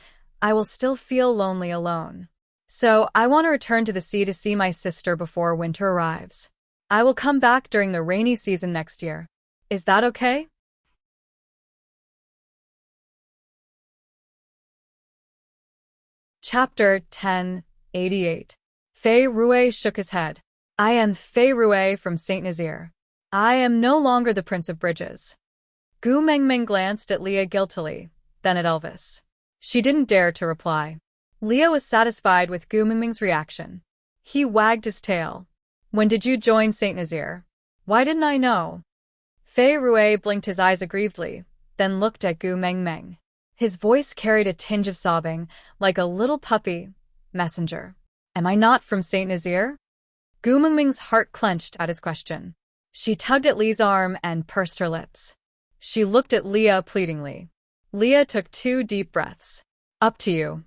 I will still feel lonely alone. So I want to return to the sea to see my sister before winter arrives. I will come back during the rainy season next year. Is that okay?" Chapter 1088. Fei Rui shook his head. "I am Fei Rui from Saint Nazaire. I am no longer the Prince of Bridges." Gu Mengmeng glanced at Leah guiltily, then at Elvis. She didn't dare to reply. Leah was satisfied with Gu Mengmeng's reaction. He wagged his tail. "When did you join Saint Nazaire? Why didn't I know?" Fei Rui blinked his eyes aggrievedly, then looked at Gu Mengmeng. His voice carried a tinge of sobbing, like a little puppy. "Messenger. Am I not from Saint Nazaire?" Gu Mengmeng's heart clenched at his question. She tugged at Lee's arm and pursed her lips. She looked at Leah pleadingly. Leah took 2 deep breaths. "Up to you."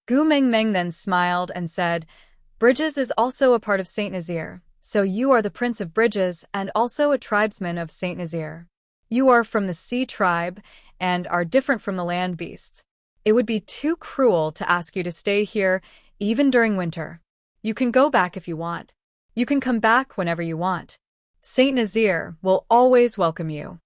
Gu Mengmeng then smiled and said, "Bridges is also a part of Saint Nazaire, so you are the Prince of Bridges and also a tribesman of Saint Nazaire. You are from the sea tribe and are different from the land beasts. It would be too cruel to ask you to stay here even during winter. You can go back if you want. You can come back whenever you want. Saint Nazaire will always welcome you."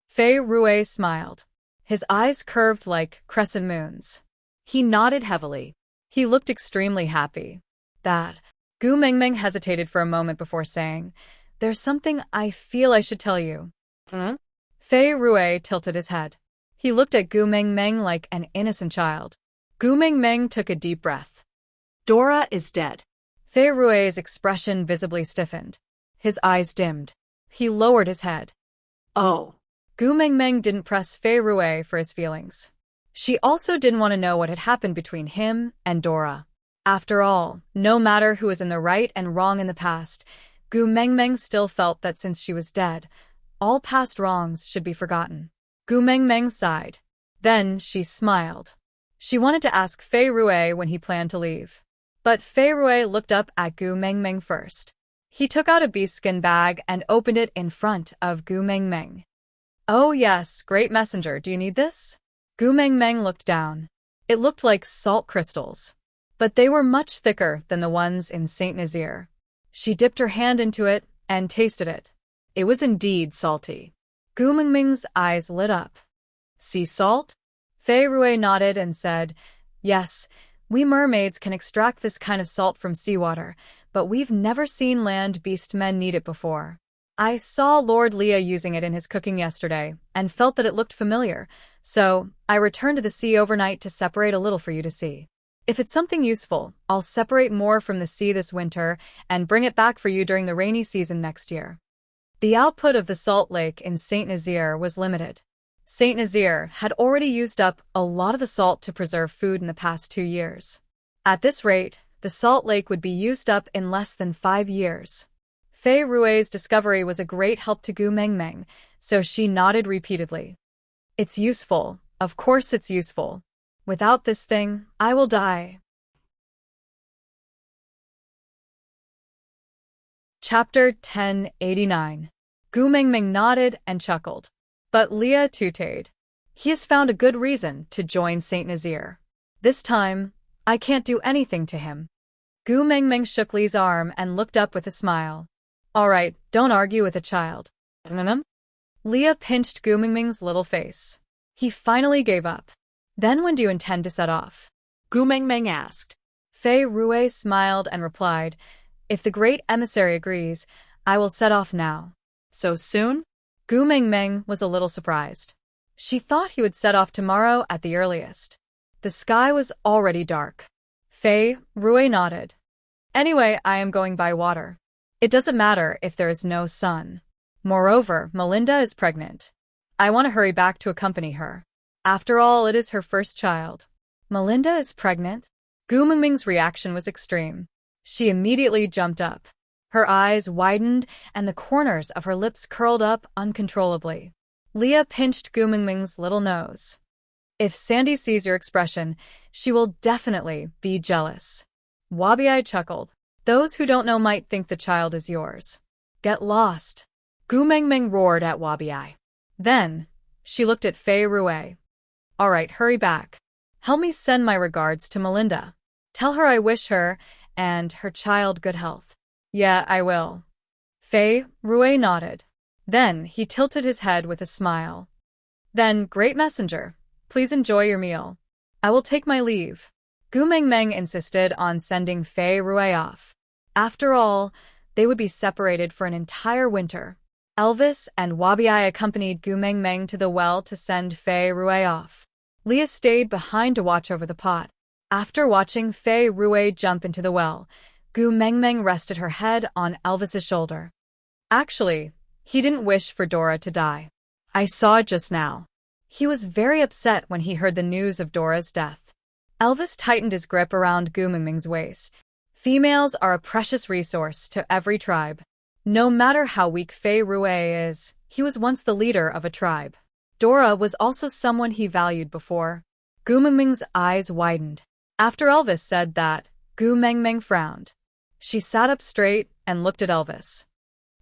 Fei Rui smiled. His eyes curved like crescent moons. He nodded heavily. He looked extremely happy. "That." Gu Mengmeng hesitated for a moment before saying, "There's something I feel I should tell you." "Huh?" Fei Rui tilted his head. He looked at Gu Mengmeng like an innocent child. Gu Mengmeng took a deep breath. "Dora is dead." Fei Rui's expression visibly stiffened. His eyes dimmed. He lowered his head. "Oh." Gu Mengmeng didn't press Fei Rui for his feelings. She also didn't want to know what had happened between him and Dora. After all, no matter who was in the right and wrong in the past, Gu Mengmeng still felt that since she was dead, all past wrongs should be forgotten. Gu Mengmeng sighed. Then she smiled. She wanted to ask Fei Rui when he planned to leave. But Fei Rui looked up at Gu Mengmeng first. He took out a beeskin bag and opened it in front of Gu Mengmeng. "Oh yes, great messenger, do you need this?" Gu Mengmeng looked down. It looked like salt crystals, but they were much thicker than the ones in Saint Nazaire. She dipped her hand into it and tasted it. It was indeed salty. Gu Mengmeng's eyes lit up. "Sea salt?" Fei Rui nodded and said, "Yes, we mermaids can extract this kind of salt from seawater, but we've never seen land beast men need it before. I saw Lord Leah using it in his cooking yesterday and felt that it looked familiar, so I returned to the sea overnight to separate a little for you to see. If it's something useful, I'll separate more from the sea this winter and bring it back for you during the rainy season next year." The output of the salt lake in Saint Nazaire was limited. Saint Nazaire had already used up a lot of the salt to preserve food in the past 2 years. At this rate, the salt lake would be used up in less than 5 years. Fei Rui's discovery was a great help to Gu Mengmeng, so she nodded repeatedly. "It's useful. Of course it's useful. Without this thing, I will die." Chapter 1089. Gu Mengmeng nodded and chuckled. But Leah tooted. "He has found a good reason to join Saint Nazaire. This time, I can't do anything to him." Gu Mengmeng shook Lee's arm and looked up with a smile. "All right, don't argue with a child." Leah pinched Gu Mengmeng's little face. He finally gave up. "Then when do you intend to set off?" Gu Mengmeng asked. Fei Rui smiled and replied, "If the great emissary agrees, I will set off now." "So soon?" Gu Mengmeng was a little surprised. She thought he would set off tomorrow at the earliest. The sky was already dark. Fei Rui nodded. "Anyway, I am going by water. It doesn't matter if there is no sun. Moreover, Melinda is pregnant. I want to hurry back to accompany her. After all, it is her first child." "Melinda is pregnant?" Gu Mengmeng's reaction was extreme. She immediately jumped up. Her eyes widened and the corners of her lips curled up uncontrollably. Leah pinched Gu Mingming's little nose. If Sandy sees your expression, she will definitely be jealous. Wabi chuckled. Those who don't know might think the child is yours. Get lost. Gu Mingming roared at Wabi. Then, she looked at Fei Rui. All right, hurry back. Help me send my regards to Melinda. Tell her I wish her and her child good health. Yeah, I will. Fei Rui nodded. Then he tilted his head with a smile. Then, great messenger, please enjoy your meal. I will take my leave. Gu Mingming insisted on sending Fei Rui off. After all, they would be separated for an entire winter. Elvis and Wabi accompanied Gu Mingming to the well to send Fei Rui off. Leah stayed behind to watch over the pot. After watching Fei Rui jump into the well, Gu Mingming rested her head on Elvis's shoulder. Actually, he didn't wish for Dora to die. I saw it just now. He was very upset when he heard the news of Dora's death. Elvis tightened his grip around Gu Mingming's waist. Females are a precious resource to every tribe. No matter how weak Fei Rui is, he was once the leader of a tribe. Dora was also someone he valued before. Gu Mingming's eyes widened. After Elvis said that, Gu Mingming frowned. She sat up straight and looked at Elvis.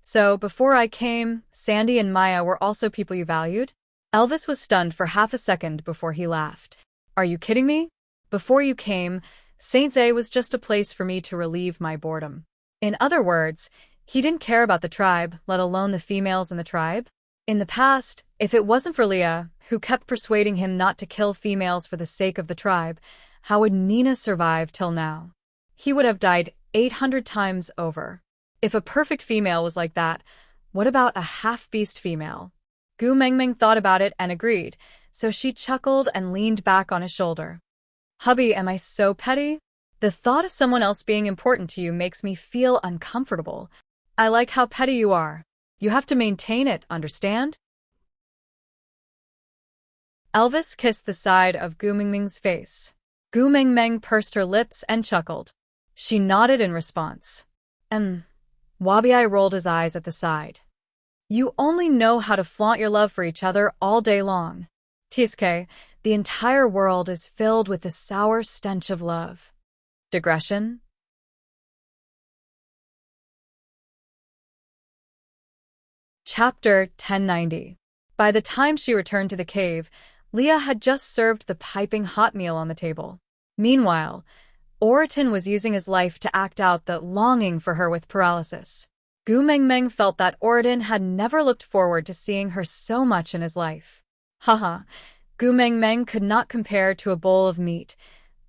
So, before I came, Sandy and Maya were also people you valued? Elvis was stunned for half a second before he laughed. Are you kidding me? Before you came, Saint Zay was just a place for me to relieve my boredom. In other words, he didn't care about the tribe, let alone the females in the tribe. In the past, if it wasn't for Leah, who kept persuading him not to kill females for the sake of the tribe, how would Nina survive till now? He would have died 800 times over. If a perfect female was like that, what about a half-beast female? Gu Mingming thought about it and agreed, so she chuckled and leaned back on his shoulder. Hubby, am I so petty? The thought of someone else being important to you makes me feel uncomfortable. I like how petty you are. You have to maintain it, understand? Elvis kissed the side of Gu Mingming's face. Gu Mingming pursed her lips and chuckled. She nodded in response. Wabi rolled his eyes at the side. You only know how to flaunt your love for each other all day long. Tiske, the entire world is filled with the sour stench of love. Digression? Chapter 1090. By the time she returned to the cave, Leah had just served the piping hot meal on the table. Meanwhile, Oriton was using his life to act out the longing for her with paralysis. Gu Mingming felt that Oriton had never looked forward to seeing her so much in his life. Haha, Gu Mingming could not compare to a bowl of meat.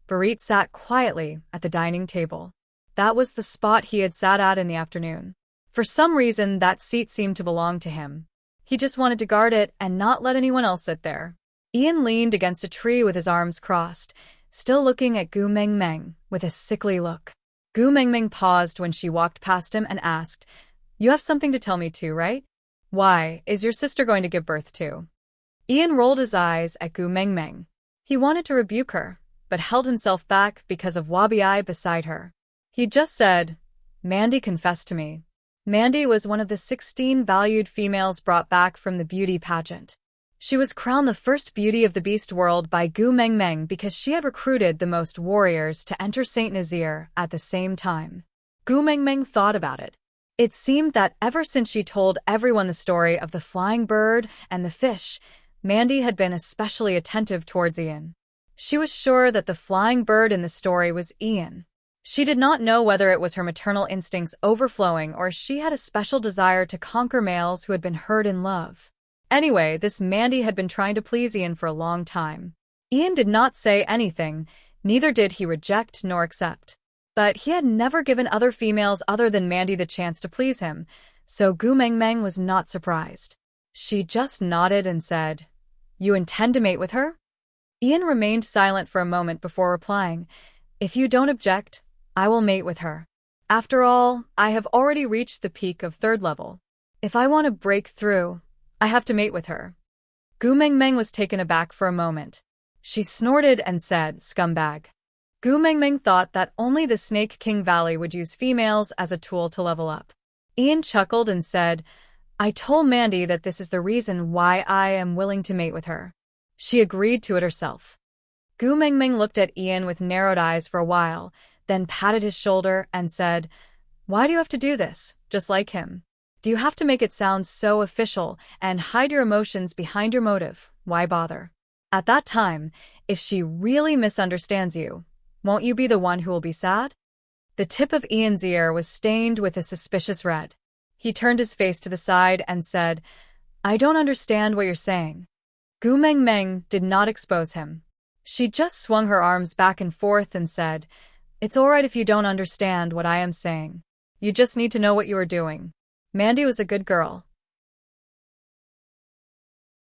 Barit sat quietly at the dining table. That was the spot he had sat at in the afternoon. For some reason, that seat seemed to belong to him. He just wanted to guard it and not let anyone else sit there. Ian leaned against a tree with his arms crossed, still looking at Gu Mingming with a sickly look. Gu Mingming paused when she walked past him and asked, You have something to tell me too, right? Why, is your sister going to give birth too? Ian rolled his eyes at Gu Mingming. He wanted to rebuke her, but held himself back because of Wabi beside her. He just said, Mandy confessed to me. Mandy was one of the 16 valued females brought back from the beauty pageant. She was crowned the first beauty of the beast world by Gu Mingming because she had recruited the most warriors to enter Saint Nazir at the same time. Gu Mingming thought about it. It seemed that ever since she told everyone the story of the flying bird and the fish, Mandy had been especially attentive towards Ian. She was sure that the flying bird in the story was Ian. She did not know whether it was her maternal instincts overflowing or she had a special desire to conquer males who had been hurt in love. Anyway, this Mandy had been trying to please Ian for a long time. Ian did not say anything, neither did he reject nor accept. But he had never given other females other than Mandy the chance to please him, so Gu Mingming was not surprised. She just nodded and said, You intend to mate with her? Ian remained silent for a moment before replying, If you don't object, I will mate with her. After all, I have already reached the peak of 3rd level. If I want to break through, I have to mate with her. Gu Mingming was taken aback for a moment. She snorted and said, Scumbag. Gu Mengmeng thought that only the Snake King Valley would use females as a tool to level up. Ian chuckled and said, I told Mandy that this is the reason why I am willing to mate with her. She agreed to it herself. Gu Mengmeng looked at Ian with narrowed eyes for a while, then patted his shoulder and said, Why do you have to do this, just like him? Do you have to make it sound so official and hide your emotions behind your motive? Why bother? At that time, if she really misunderstands you, won't you be the one who will be sad? The tip of Ian's ear was stained with a suspicious red. He turned his face to the side and said, I don't understand what you're saying. Gu Mengmeng did not expose him. She just swung her arms back and forth and said, It's all right if you don't understand what I am saying. You just need to know what you are doing. Mandy was a good girl.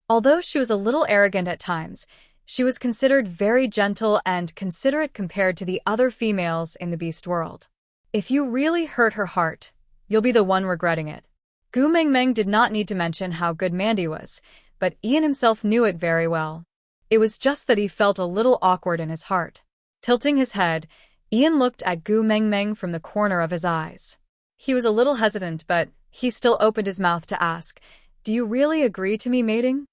Although she was a little arrogant at times, she was considered very gentle and considerate compared to the other females in the beast world. If you really hurt her heart, you'll be the one regretting it. Gu Mengmeng did not need to mention how good Mandy was, but Ian himself knew it very well. It was just that he felt a little awkward in his heart. Tilting his head, Ian looked at Gu Mengmeng from the corner of his eyes. He was a little hesitant, but he still opened his mouth to ask, Do you really agree to me mating?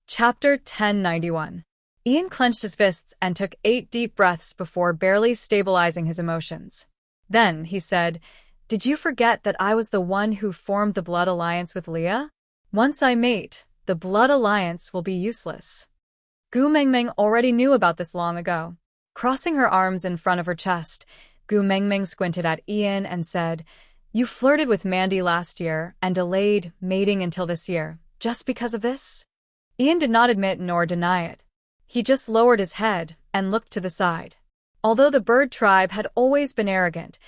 Chapter 1091. Ian clenched his fists and took 8 deep breaths before barely stabilizing his emotions. Then, he said, Did you forget that I was the one who formed the blood alliance with Leah? Once I mate, the blood alliance will be useless. Gu Mengmeng already knew about this long ago. Crossing her arms in front of her chest, Gu Mengmeng squinted at Ian and said, You flirted with Mandy last year and delayed mating until this year, just because of this? Ian did not admit nor deny it. He just lowered his head and looked to the side. Although the bird tribe had always been arrogant,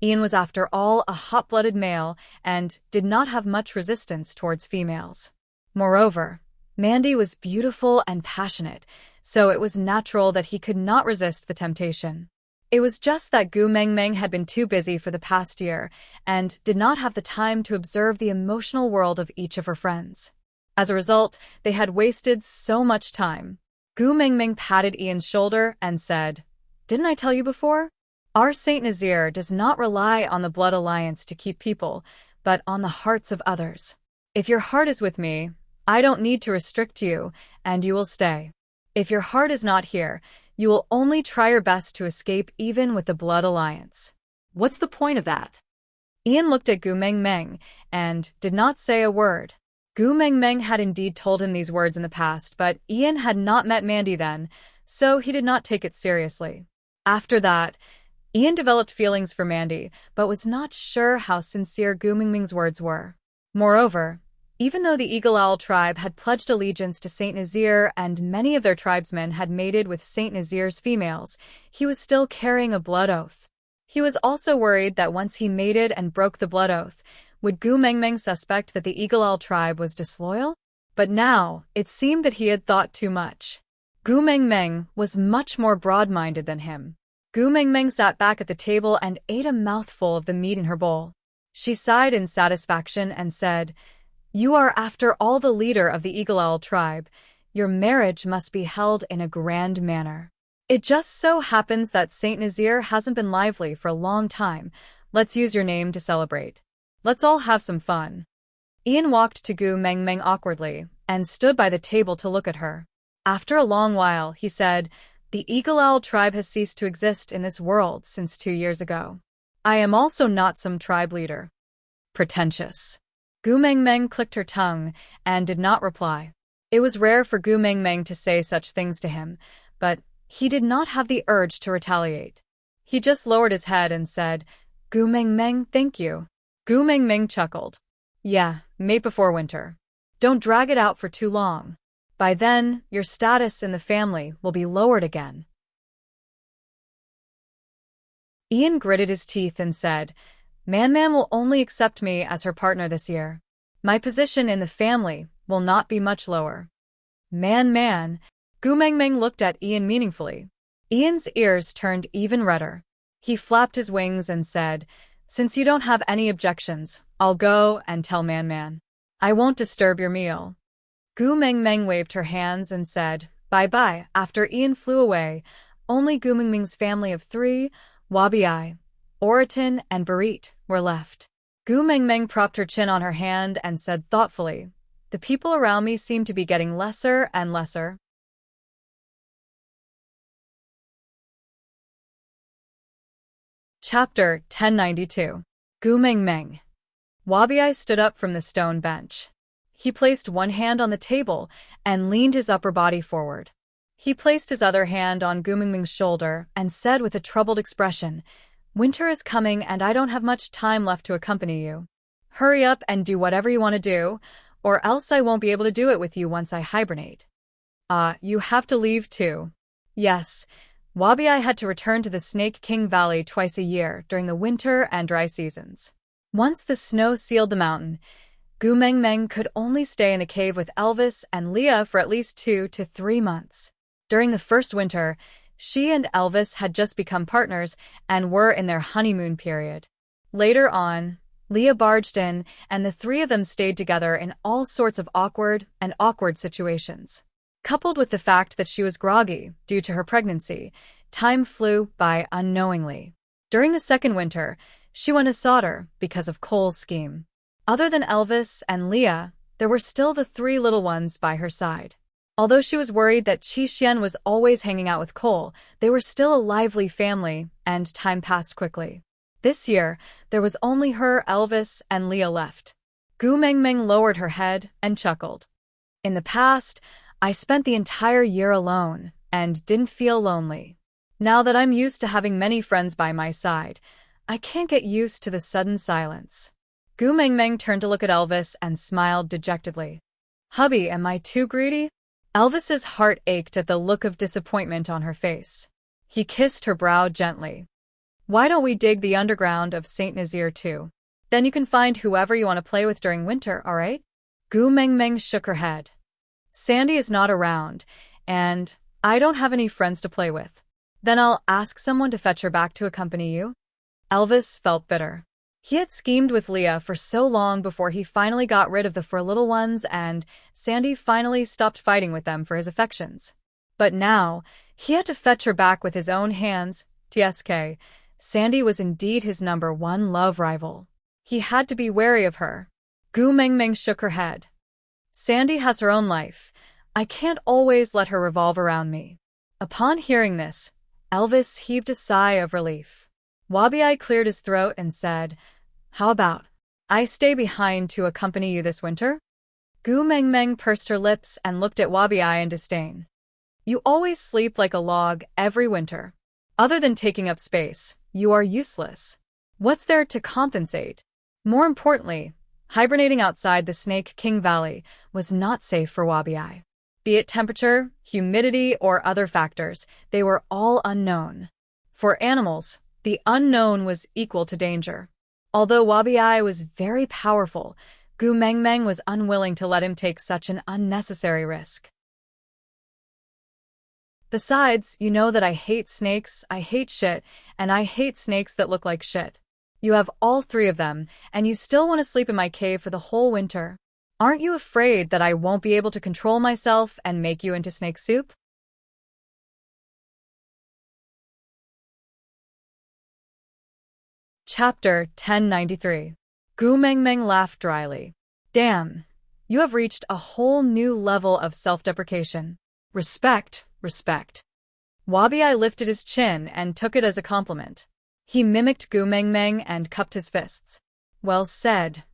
Ian was after all a hot-blooded male and did not have much resistance towards females. Moreover, Mandy was beautiful and passionate, so it was natural that he could not resist the temptation. It was just that Gu Mengmeng had been too busy for the past year and did not have the time to observe the emotional world of each of her friends. As a result, they had wasted so much time. Gu Mengmeng patted Ian's shoulder and said, Didn't I tell you before? Our Saint Nazir does not rely on the blood alliance to keep people, but on the hearts of others. If your heart is with me, I don't need to restrict you, and you will stay. If your heart is not here, you will only try your best to escape even with the blood alliance. What's the point of that? Ian looked at Gu Mengmeng and did not say a word. Gu Mengmeng had indeed told him these words in the past, but Ian had not met Mandy then, so he did not take it seriously. After that, Ian developed feelings for Mandy, but was not sure how sincere Gu Mengmeng's words were. Moreover, even though the Eagle Owl tribe had pledged allegiance to Saint Nazir and many of their tribesmen had mated with Saint Nazir's females, he was still carrying a blood oath. He was also worried that once he mated and broke the blood oath, would Gu Mengmeng suspect that the Eagle Owl tribe was disloyal? But now, it seemed that he had thought too much. Gu Mengmeng was much more broad-minded than him. Gu Mengmeng sat back at the table and ate a mouthful of the meat in her bowl. She sighed in satisfaction and said, You are after all the leader of the Eagle Owl tribe. Your marriage must be held in a grand manner. It just so happens that Saint Nazir hasn't been lively for a long time. Let's use your name to celebrate. Let's all have some fun. Ian walked to Gu Mengmeng awkwardly and stood by the table to look at her. After a long while, he said, The Eagle Owl tribe has ceased to exist in this world since 2 years ago. I am also not some tribe leader. Pretentious. Gu Mengmeng clicked her tongue and did not reply. It was rare for Gu Mengmeng to say such things to him, but he did not have the urge to retaliate. He just lowered his head and said, Gu Mengmeng, thank you. Gu Mengmeng chuckled. Yeah, mate before winter. Don't drag it out for too long. By then, your status in the family will be lowered again. Ian gritted his teeth and said, Man will only accept me as her partner this year. My position in the family will not be much lower. Man. Gu Mengmeng looked at Ian meaningfully. Ian's ears turned even redder. He flapped his wings and said, Since you don't have any objections, I'll go and tell Man. I won't disturb your meal. Gu Mengmeng waved her hands and said, "Bye-bye." After Ian flew away, only Gu Mengmeng's family of 3, Wabi, Oriton, and Barit, were left. Gu Mengmeng propped her chin on her hand and said thoughtfully, "The people around me seem to be getting lesser and lesser." Chapter 1092. Gu Mengmeng. Wabi stood up from the stone bench. He placed one hand on the table and leaned his upper body forward. He placed his other hand on Gu Mengmeng's shoulder and said with a troubled expression, "Winter is coming and I don't have much time left to accompany you. Hurry up and do whatever you want to do, or else I won't be able to do it with you once I hibernate." You have to leave too. Yes, Wabi had to return to the Snake King Valley twice a year during the winter and dry seasons. Once the snow sealed the mountain, Gu Mengmeng could only stay in the cave with Elvis and Leah for at least 2 to 3 months. During the first winter, she and Elvis had just become partners and were in their honeymoon period. Later on, Leah barged in, and the 3 of them stayed together in all sorts of awkward situations. Coupled with the fact that she was groggy due to her pregnancy, time flew by unknowingly. During the second winter, she went to solder because of Cole's scheme. Other than Elvis and Leah, there were still the 3 little ones by her side. Although she was worried that Qi Xian was always hanging out with Cole, they were still a lively family, and time passed quickly. This year, there was only her, Elvis, and Leah left. Gu Mengmeng lowered her head and chuckled. "In the past, I spent the entire year alone and didn't feel lonely. Now that I'm used to having many friends by my side, I can't get used to the sudden silence." Gu Mengmeng turned to look at Elvis and smiled dejectedly. "Hubby, am I too greedy?" Elvis's heart ached at the look of disappointment on her face. He kissed her brow gently. "Why don't we dig the underground of St. Nazaire too? Then you can find whoever you want to play with during winter, alright?" Gu Mengmeng shook her head. "Sandy is not around, and I don't have any friends to play with. Then I'll ask someone to fetch her back to accompany you." Elvis felt bitter. He had schemed with Leah for so long before he finally got rid of the 4 little ones, and Sandy finally stopped fighting with them for his affections. But now, he had to fetch her back with his own hands. TSK, Sandy was indeed his #1 love rival. He had to be wary of her. Gu Mengmeng shook her head. "Sandy has her own life. I can't always let her revolve around me." Upon hearing this, Elvis heaved a sigh of relief. Wabi cleared his throat and said, "How about I stay behind to accompany you this winter?" Gu Mengmeng pursed her lips and looked at Wabi in disdain. "You always sleep like a log every winter. Other than taking up space, you are useless. What's there to compensate? More importantly, hibernating outside the Snake King Valley was not safe for Wabi. Be it temperature, humidity, or other factors, they were all unknown. For animals, the unknown was equal to danger. Although Wabi was very powerful, Gu Mengmeng was unwilling to let him take such an unnecessary risk. "Besides, you know that I hate snakes, I hate shit, and I hate snakes that look like shit. You have all 3 of them, and you still want to sleep in my cave for the whole winter. Aren't you afraid that I won't be able to control myself and make you into snake soup?" Chapter 1093. Gu Mengmeng laughed dryly. "Damn, you have reached a whole new level of self-deprecation. Respect. Wabi lifted his chin and took it as a compliment. He mimicked Gu Mengmeng and cupped his fists. Well said.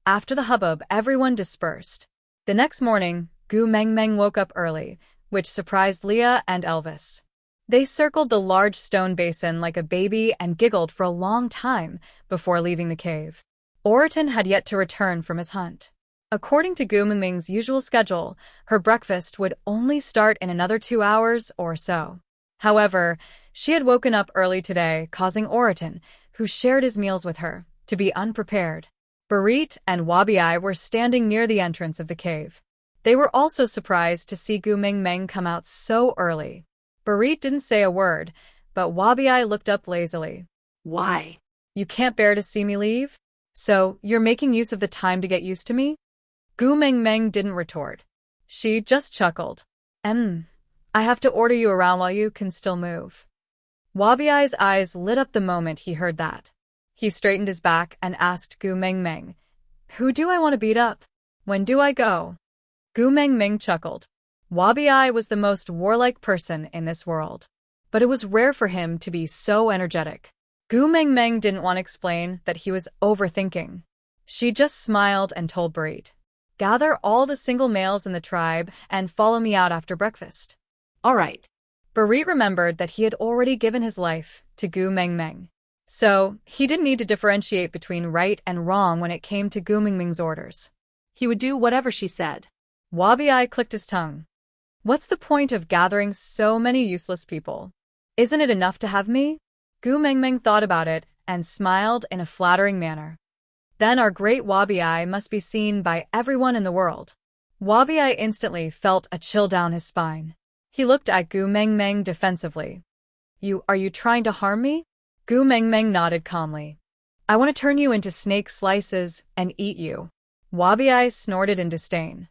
After the hubbub, everyone dispersed. The next morning, Gu Mengmeng woke up early, which surprised Leah and Elvis. They circled the large stone basin like a baby and giggled for a long time before leaving the cave. Oriton had yet to return from his hunt. According to Gu Mengmeng's usual schedule, her breakfast would only start in another 2 hours or so. However, she had woken up early today, causing Oriton, who shared his meals with her, to be unprepared. Barit and Wabi were standing near the entrance of the cave. They were also surprised to see Gu Mengmeng come out so early. Barit didn't say a word, but Wabi looked up lazily. "Why? You can't bear to see me leave? So, you're making use of the time to get used to me?" Gu Mengmeng didn't retort. She just chuckled. I have to order you around while you can still move. Wabiai's eyes lit up the moment he heard that. He straightened his back and asked Gu Mengmeng, "Who do I want to beat up? When do I go?" Gu Mengmeng chuckled. Wabiai was the most warlike person in this world, but it was rare for him to be so energetic. Gu Mengmeng didn't want to explain that he was overthinking. She just smiled and told Barit, "Gather all the single males in the tribe and follow me out after breakfast." All right. Barit remembered that he had already given his life to Gu Mengmeng, so he didn't need to differentiate between right and wrong when it came to Gu Mengmeng's orders. He would do whatever she said. Wabiai clicked his tongue. What's the point of gathering so many useless people? Isn't it enough to have me? Gu Mengmeng thought about it and smiled in a flattering manner. Then our great Wabiai must be seen by everyone in the world. Wabiai instantly felt a chill down his spine. He looked at Gu Mengmeng defensively. Are you trying to harm me? Gu Mengmeng nodded calmly. I want to turn you into snake slices and eat you. Wabiai snorted in disdain.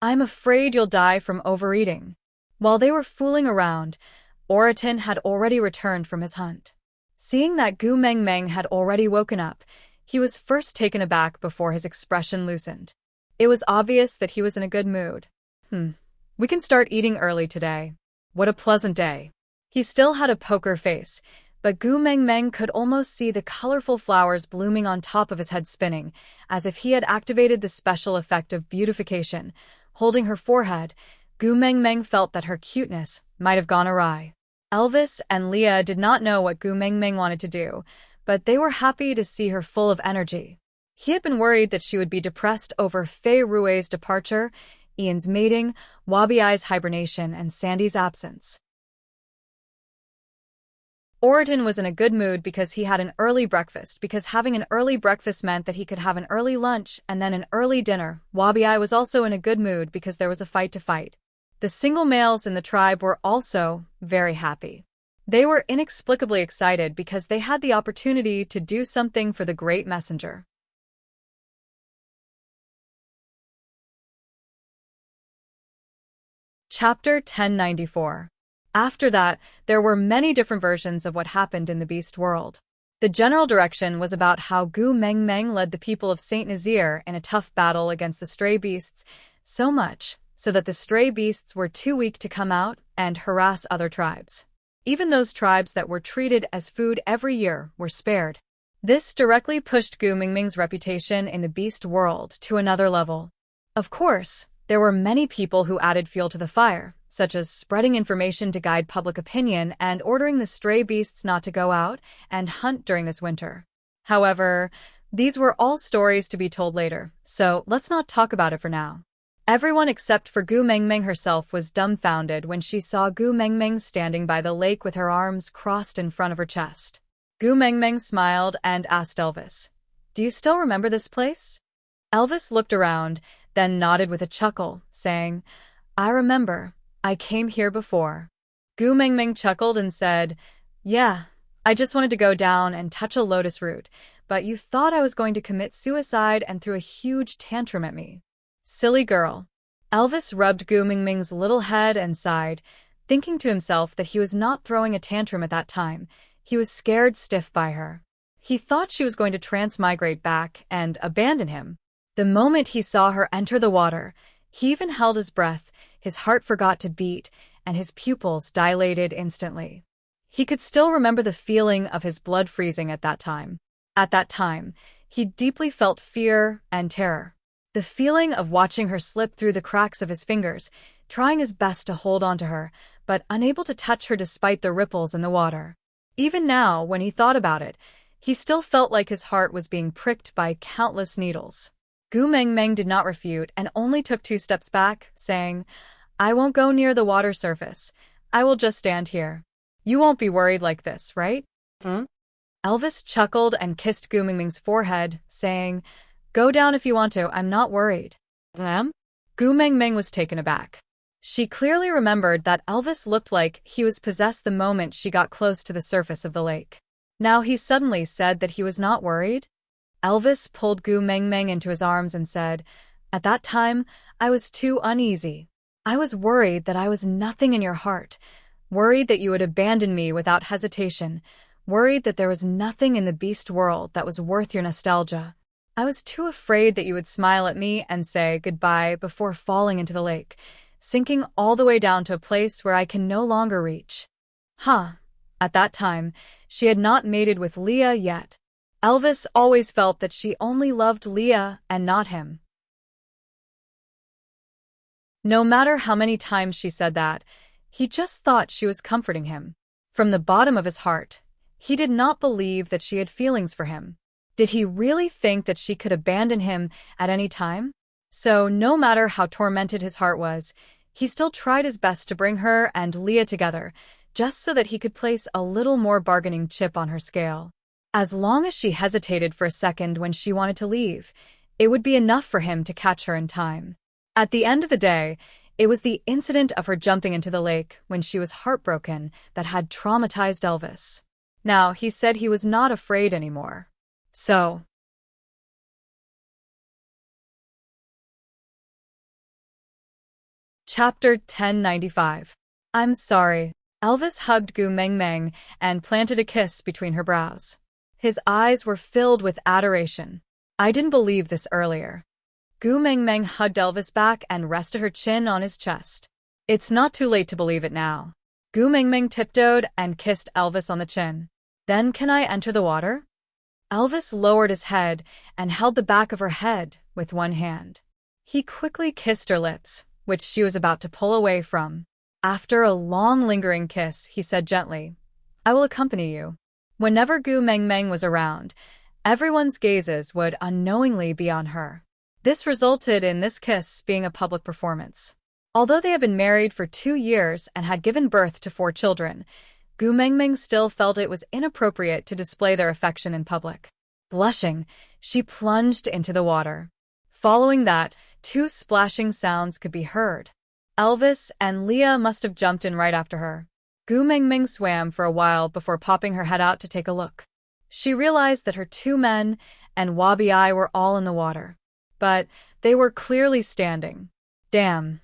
I'm afraid you'll die from overeating. While they were fooling around, Oriton had already returned from his hunt. Seeing that Gu Mengmeng had already woken up, he was first taken aback before his expression loosened. It was obvious that he was in a good mood. We can start eating early today. What a pleasant day. He still had a poker face, but Gu Mengmeng could almost see the colorful flowers blooming on top of his head spinning, as if he had activated the special effect of beautification. Holding her forehead, Gu Mengmeng felt that her cuteness might have gone awry. Elvis and Leah did not know what Gu Mengmeng wanted to do, but they were happy to see her full of energy. He had been worried that she would be depressed over Fei Rue's departure, Ian's mating, Wabiai's hibernation, and Sandy's absence. Oriton was in a good mood because he had an early breakfast, because having an early breakfast meant that he could have an early lunch and then an early dinner. Wabiai was also in a good mood because there was a fight to fight. The single males in the tribe were also very happy. They were inexplicably excited because they had the opportunity to do something for the great messenger. Chapter 1094. After that, there were many different versions of what happened in the beast world. The general direction was about how Gu Mengmeng led the people of Saint Nazaire in a tough battle against the stray beasts, so much so that the stray beasts were too weak to come out and harass other tribes. Even those tribes that were treated as food every year were spared. This directly pushed Gu Mengmeng's reputation in the beast world to another level. Of course, there were many people who added fuel to the fire, such as spreading information to guide public opinion and ordering the stray beasts not to go out and hunt during this winter. However, these were all stories to be told later, so let's not talk about it for now. Everyone except for Gu Mengmeng herself was dumbfounded when she saw Gu Mengmeng standing by the lake with her arms crossed in front of her chest. Gu Mengmeng smiled and asked Elvis, "Do you still remember this place?" Elvis looked around, then nodded with a chuckle, saying, "I remember. I came here before." Gu Mengmeng chuckled and said, "Yeah, I just wanted to go down and touch a lotus root, but you thought I was going to commit suicide and threw a huge tantrum at me. Silly girl." Elvis rubbed Gu Mengmeng's little head and sighed, thinking to himself that he was not throwing a tantrum at that time. He was scared stiff by her. He thought she was going to transmigrate back and abandon him. The moment he saw her enter the water, he even held his breath, his heart forgot to beat, and his pupils dilated instantly. He could still remember the feeling of his blood freezing at that time. At that time, he deeply felt fear and terror. The feeling of watching her slip through the cracks of his fingers, trying his best to hold onto her, but unable to touch her despite the ripples in the water. Even now, when he thought about it, he still felt like his heart was being pricked by countless needles. Gu Mengmeng did not refute and only took 2 steps back, saying, "I won't go near the water surface. I will just stand here. You won't be worried like this, right?" Elvis chuckled and kissed Gu Mengmeng's forehead, saying, "Go down if you want to, I'm not worried." Gu Mengmeng was taken aback. She clearly remembered that Elvis looked like he was possessed the moment she got close to the surface of the lake. Now he suddenly said that he was not worried? Elvis pulled Gu Mengmeng into his arms and said, At that time, I was too uneasy. I was worried that I was nothing in your heart, worried that you would abandon me without hesitation, worried that there was nothing in the beast world that was worth your nostalgia. I was too afraid that you would smile at me and say goodbye before falling into the lake, sinking all the way down to a place where I can no longer reach. At that time, she had not mated with Leah yet. Elvis always felt that she only loved Leah and not him. No matter how many times she said that, he just thought she was comforting him. From the bottom of his heart, he did not believe that she had feelings for him. Did he really think that she could abandon him at any time? So, no matter how tormented his heart was, he still tried his best to bring her and Leah together, just so that he could place a little more bargaining chip on her scale. As long as she hesitated for a second when she wanted to leave, it would be enough for him to catch her in time. At the end of the day, it was the incident of her jumping into the lake when she was heartbroken that had traumatized Elvis. Now, he said he was not afraid anymore. So, Chapter 1095. I'm sorry. Elvis hugged Gu Meng Meng and planted a kiss between her brows. His eyes were filled with adoration. I didn't believe this earlier. Gu Meng Meng hugged Elvis back and rested her chin on his chest. It's not too late to believe it now. Gu Meng Meng tiptoed and kissed Elvis on the chin. Then can I enter the water? Elvis lowered his head and held the back of her head with one hand. He quickly kissed her lips, which she was about to pull away from. After a long lingering kiss, he said gently, I will accompany you. Whenever Gu Meng Meng was around, everyone's gazes would unknowingly be on her. This resulted in this kiss being a public performance. Although they had been married for 2 years and had given birth to 4 children, Gu Meng Meng still felt it was inappropriate to display their affection in public. Blushing, she plunged into the water. Following that, 2 splashing sounds could be heard. Elvis and Leah must have jumped in right after her. Gu Meng Meng swam for a while before popping her head out to take a look. She realized that her 2 men and Wabi Eye were all in the water. But they were clearly standing. Damn.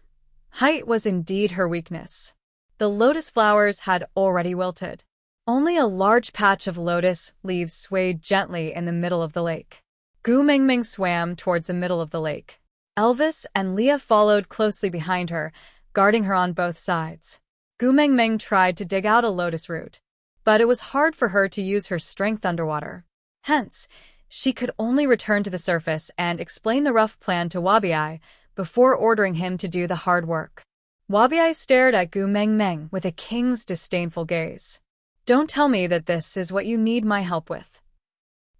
Height was indeed her weakness. The lotus flowers had already wilted. Only a large patch of lotus leaves swayed gently in the middle of the lake. Gu Meng Meng swam towards the middle of the lake. Elvis and Leah followed closely behind her, guarding her on both sides. Gu Meng Meng tried to dig out a lotus root, but it was hard for her to use her strength underwater. Hence, she could only return to the surface and explain the rough plan to Wabi Eye before ordering him to do the hard work. Wabi Eye stared at Gu Meng Meng with a king's disdainful gaze. Don't tell me that this is what you need my help with.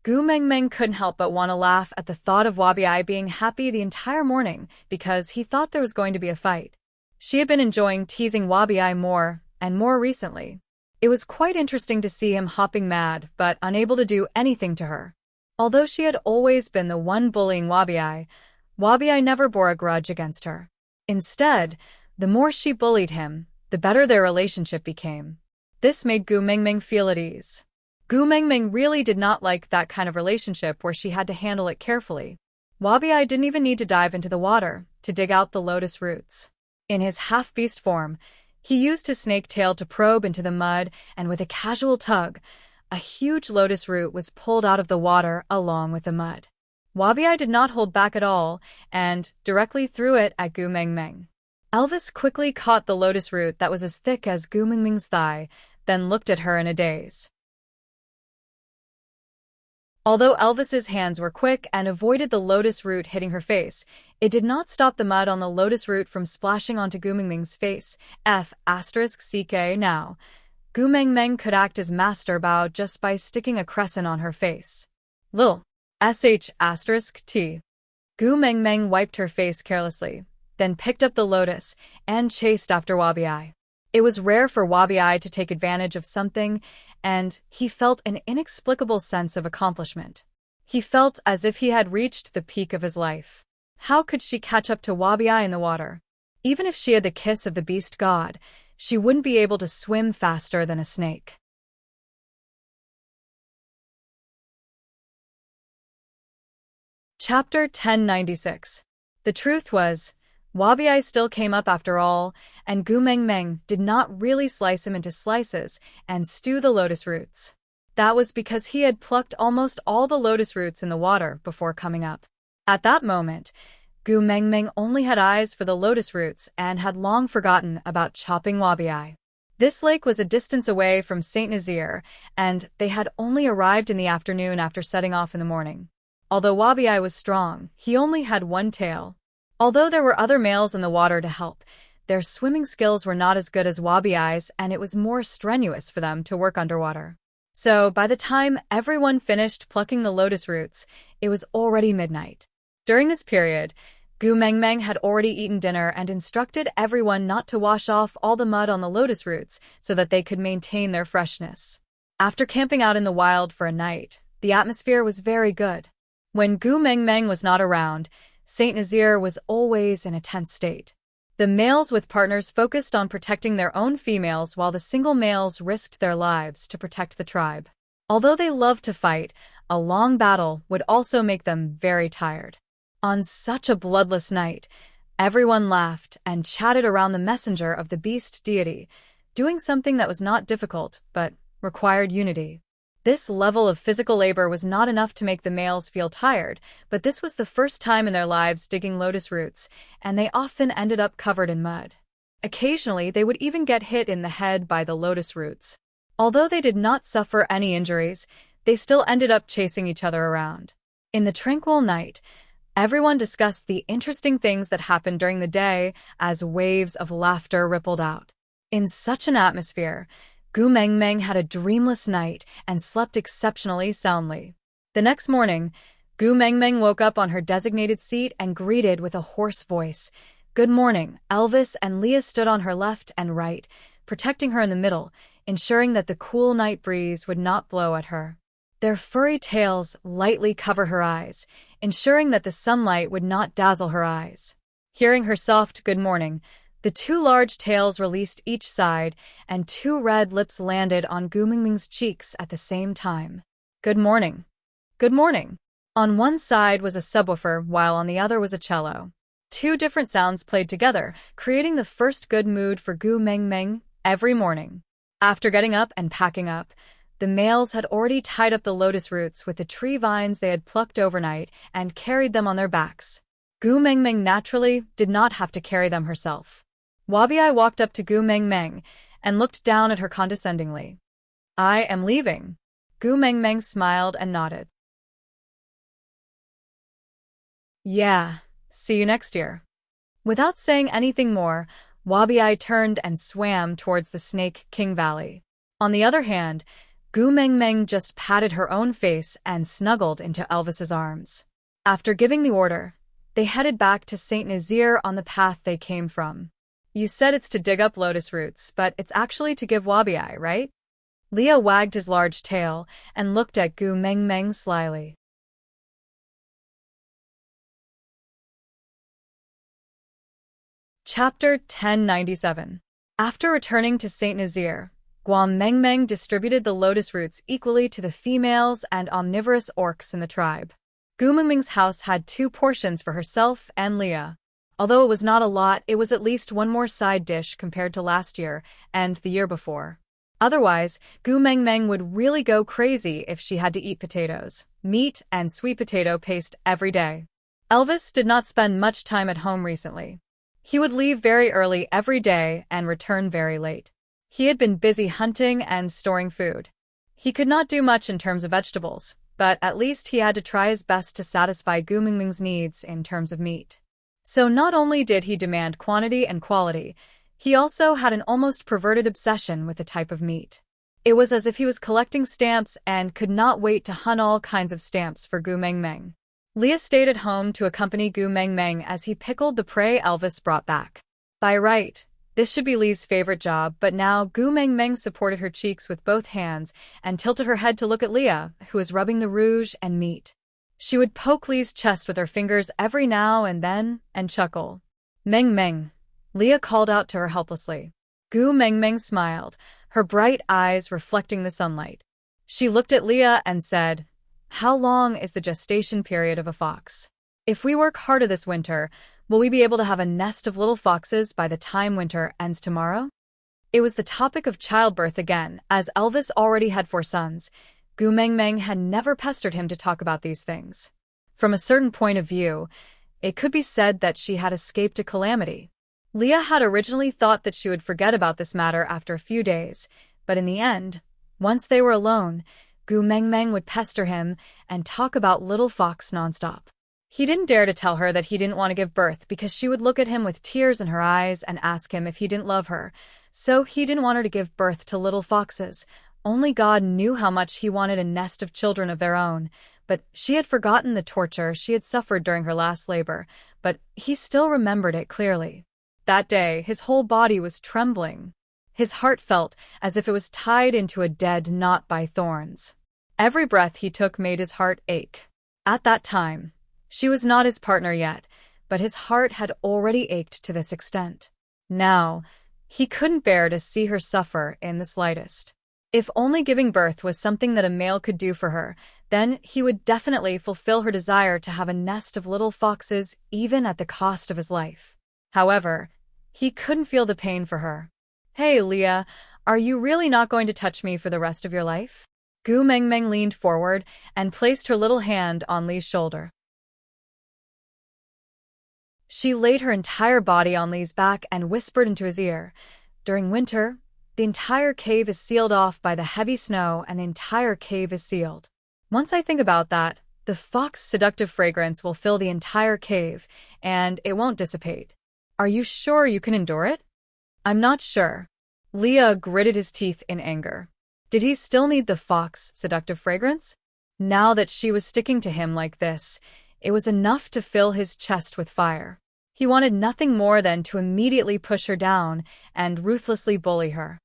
Gu Meng Meng couldn't help but want to laugh at the thought of Wabi Eye being happy the entire morning because he thought there was going to be a fight. She had been enjoying teasing Wabi Eye more and more recently. It was quite interesting to see him hopping mad but unable to do anything to her. Although she had always been the one bullying Wabi Eye never bore a grudge against her. Instead, the more she bullied him, the better their relationship became. This made Gu Meng Meng feel at ease. Gu Meng Meng really did not like that kind of relationship where she had to handle it carefully. Wabi Eye didn't even need to dive into the water to dig out the lotus roots. In his half-beast form, he used his snake tail to probe into the mud, and with a casual tug, a huge lotus root was pulled out of the water along with the mud. Wabi Eye did not hold back at all and directly threw it at Gu Meng Meng. Elvis quickly caught the lotus root that was as thick as Gu Meng Meng's thigh, then looked at her in a daze. Although Elvis's hands were quick and avoided the lotus root hitting her face, it did not stop the mud on the lotus root from splashing onto Gu Meng Meng's face. *CK now. Gu Meng Meng could act as master bow just by sticking a crescent on her face. Lil. *T. Gu Meng Meng wiped her face carelessly, then picked up the lotus and chased after Wabi Eye. It was rare for Wabi Eye to take advantage of something, and he felt an inexplicable sense of accomplishment. He felt as if he had reached the peak of his life. How could she catch up to Wabi Eye in the water? Even if she had the kiss of the beast god, she wouldn't be able to swim faster than a snake. Chapter 1096. The truth was, Wabi still came up after all, and Gu Mengmeng did not really slice him into slices and stew the lotus roots. That was because he had plucked almost all the lotus roots in the water before coming up. At that moment, Gu Mengmeng only had eyes for the lotus roots and had long forgotten about chopping Wabi. This lake was a distance away from Saint Nazaire, and they had only arrived in the afternoon after setting off in the morning. Although Wabi was strong, he only had one tail. Although there were other males in the water to help, their swimming skills were not as good as Wabi's, and it was more strenuous for them to work underwater. So, by the time everyone finished plucking the lotus roots, it was already midnight. During this period, Gu Mengmeng had already eaten dinner and instructed everyone not to wash off all the mud on the lotus roots so that they could maintain their freshness. After camping out in the wild for a night, the atmosphere was very good. When Gu Mengmeng was not around, Saint Nazaire was always in a tense state. The males with partners focused on protecting their own females while the single males risked their lives to protect the tribe. Although they loved to fight, a long battle would also make them very tired. On such a bloodless night, everyone laughed and chatted around the messenger of the beast deity, doing something that was not difficult but required unity. This level of physical labor was not enough to make the males feel tired, but this was the first time in their lives digging lotus roots, and they often ended up covered in mud. Occasionally, they would even get hit in the head by the lotus roots. Although they did not suffer any injuries, they still ended up chasing each other around. In the tranquil night, everyone discussed the interesting things that happened during the day as waves of laughter rippled out. In such an atmosphere, Gu Mengmeng had a dreamless night and slept exceptionally soundly. The next morning, Gu Mengmeng woke up on her designated seat and greeted with a hoarse voice. "Good morning." Elvis and Leah stood on her left and right, protecting her in the middle, ensuring that the cool night breeze would not blow at her. Their furry tails lightly covered her eyes, ensuring that the sunlight would not dazzle her eyes. Hearing her soft good morning, the two large tails released each side, and two red lips landed on Gu Mengmeng's cheeks at the same time. "Good morning." "Good morning." On one side was a subwoofer, while on the other was a cello. Two different sounds played together, creating the first good mood for Gu Mengmeng every morning. After getting up and packing up, the males had already tied up the lotus roots with the tree vines they had plucked overnight and carried them on their backs. Gu Mengmeng naturally did not have to carry them herself. Wabi walked up to Gu Mengmeng and looked down at her condescendingly. "I am leaving." Gu Mengmeng smiled and nodded. "Yeah, see you next year." Without saying anything more, Wabi turned and swam towards the Snake King Valley. On the other hand, Gu Mengmeng just patted her own face and snuggled into Elvis's arms. After giving the order, they headed back to Saint Nazaire on the path they came from. "You said it's to dig up lotus roots, but it's actually to give Wabi, right?" Leah wagged his large tail and looked at Gu Mengmeng slyly. Chapter 1097. After returning to Saint Nazaire, Gu Mengmeng distributed the lotus roots equally to the females and omnivorous orcs in the tribe. Gu Mengmeng's house had 2 portions for herself and Leah. Although it was not a lot, it was at least one more side dish compared to last year and the year before. Otherwise, Gu Mengmeng would really go crazy if she had to eat potatoes, meat, and sweet potato paste every day. Elvis did not spend much time at home recently. He would leave very early every day and return very late. He had been busy hunting and storing food. He could not do much in terms of vegetables, but at least he had to try his best to satisfy Gu Mengmeng's needs in terms of meat. So not only did he demand quantity and quality, he also had an almost perverted obsession with the type of meat. It was as if he was collecting stamps and could not wait to hunt all kinds of stamps for Gu Mengmeng. Leah stayed at home to accompany Gu Mengmeng as he pickled the prey Elvis brought back. By right, this should be Lee's favorite job, but now Gu Mengmeng supported her cheeks with both hands and tilted her head to look at Leah, who was rubbing the rouge and meat. She would poke Lee's chest with her fingers every now and then and chuckle. "Meng Meng," Leah called out to her helplessly. Gu Mengmeng smiled, her bright eyes reflecting the sunlight. She looked at Leah and said, "How long is the gestation period of a fox? If we work harder this winter, Will we be able to have a nest of little foxes by the time winter ends tomorrow? It was the topic of childbirth again, as Elvis already had 4 sons. Gu Mengmeng had never pestered him to talk about these things. From a certain point of view, it could be said that she had escaped a calamity. Leah had originally thought that she would forget about this matter after a few days, but in the end, once they were alone, Gu Mengmeng would pester him and talk about little fox nonstop. He didn't dare to tell her that he didn't want to give birth because she would look at him with tears in her eyes and ask him if he didn't love her, so he didn't want her to give birth to little foxes. Only God knew how much he wanted a nest of children of their own, but she had forgotten the torture she had suffered during her last labor, but he still remembered it clearly. That day, his whole body was trembling. His heart felt as if it was tied into a dead knot by thorns. Every breath he took made his heart ache. At that time, she was not his partner yet, but his heart had already ached to this extent. Now, he couldn't bear to see her suffer in the slightest. If only giving birth was something that a male could do for her, then he would definitely fulfill her desire to have a nest of little foxes even at the cost of his life. However, he couldn't feel the pain for her. "Hey, Leah, are you really not going to touch me for the rest of your life?" Gu Mengmeng leaned forward and placed her little hand on Li's shoulder. She laid her entire body on Li's back and whispered into his ear, "During winter, the entire cave is sealed off by the heavy snow and the entire cave is sealed. Once I think about that, the fox seductive fragrance will fill the entire cave, and it won't dissipate. Are you sure you can endure it?" "I'm not sure." Leah gritted his teeth in anger. Did he still need the fox seductive fragrance? Now that she was sticking to him like this, it was enough to fill his chest with fire. He wanted nothing more than to immediately push her down and ruthlessly bully her.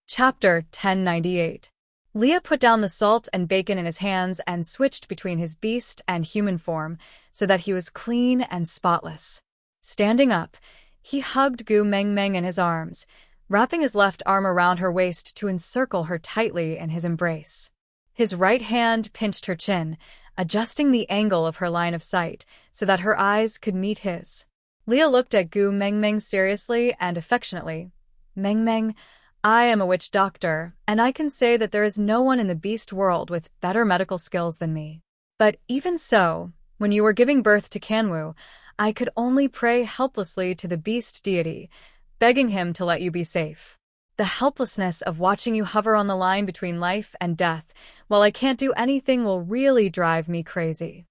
Chapter 1098. Leah put down the salt and bacon in his hands and switched between his beast and human form so that he was clean and spotless. Standing up, he hugged Gu Mengmeng in his arms, wrapping his left arm around her waist to encircle her tightly in his embrace. His right hand pinched her chin, adjusting the angle of her line of sight so that her eyes could meet his. Leah looked at Gu Mengmeng seriously and affectionately. "Mengmeng, I am a witch doctor, and I can say that there is no one in the beast world with better medical skills than me. But even so, when you were giving birth to Kanwu, I could only pray helplessly to the beast deity, begging him to let you be safe. The helplessness of watching you hover on the line between life and death, while I can't do anything, will really drive me crazy."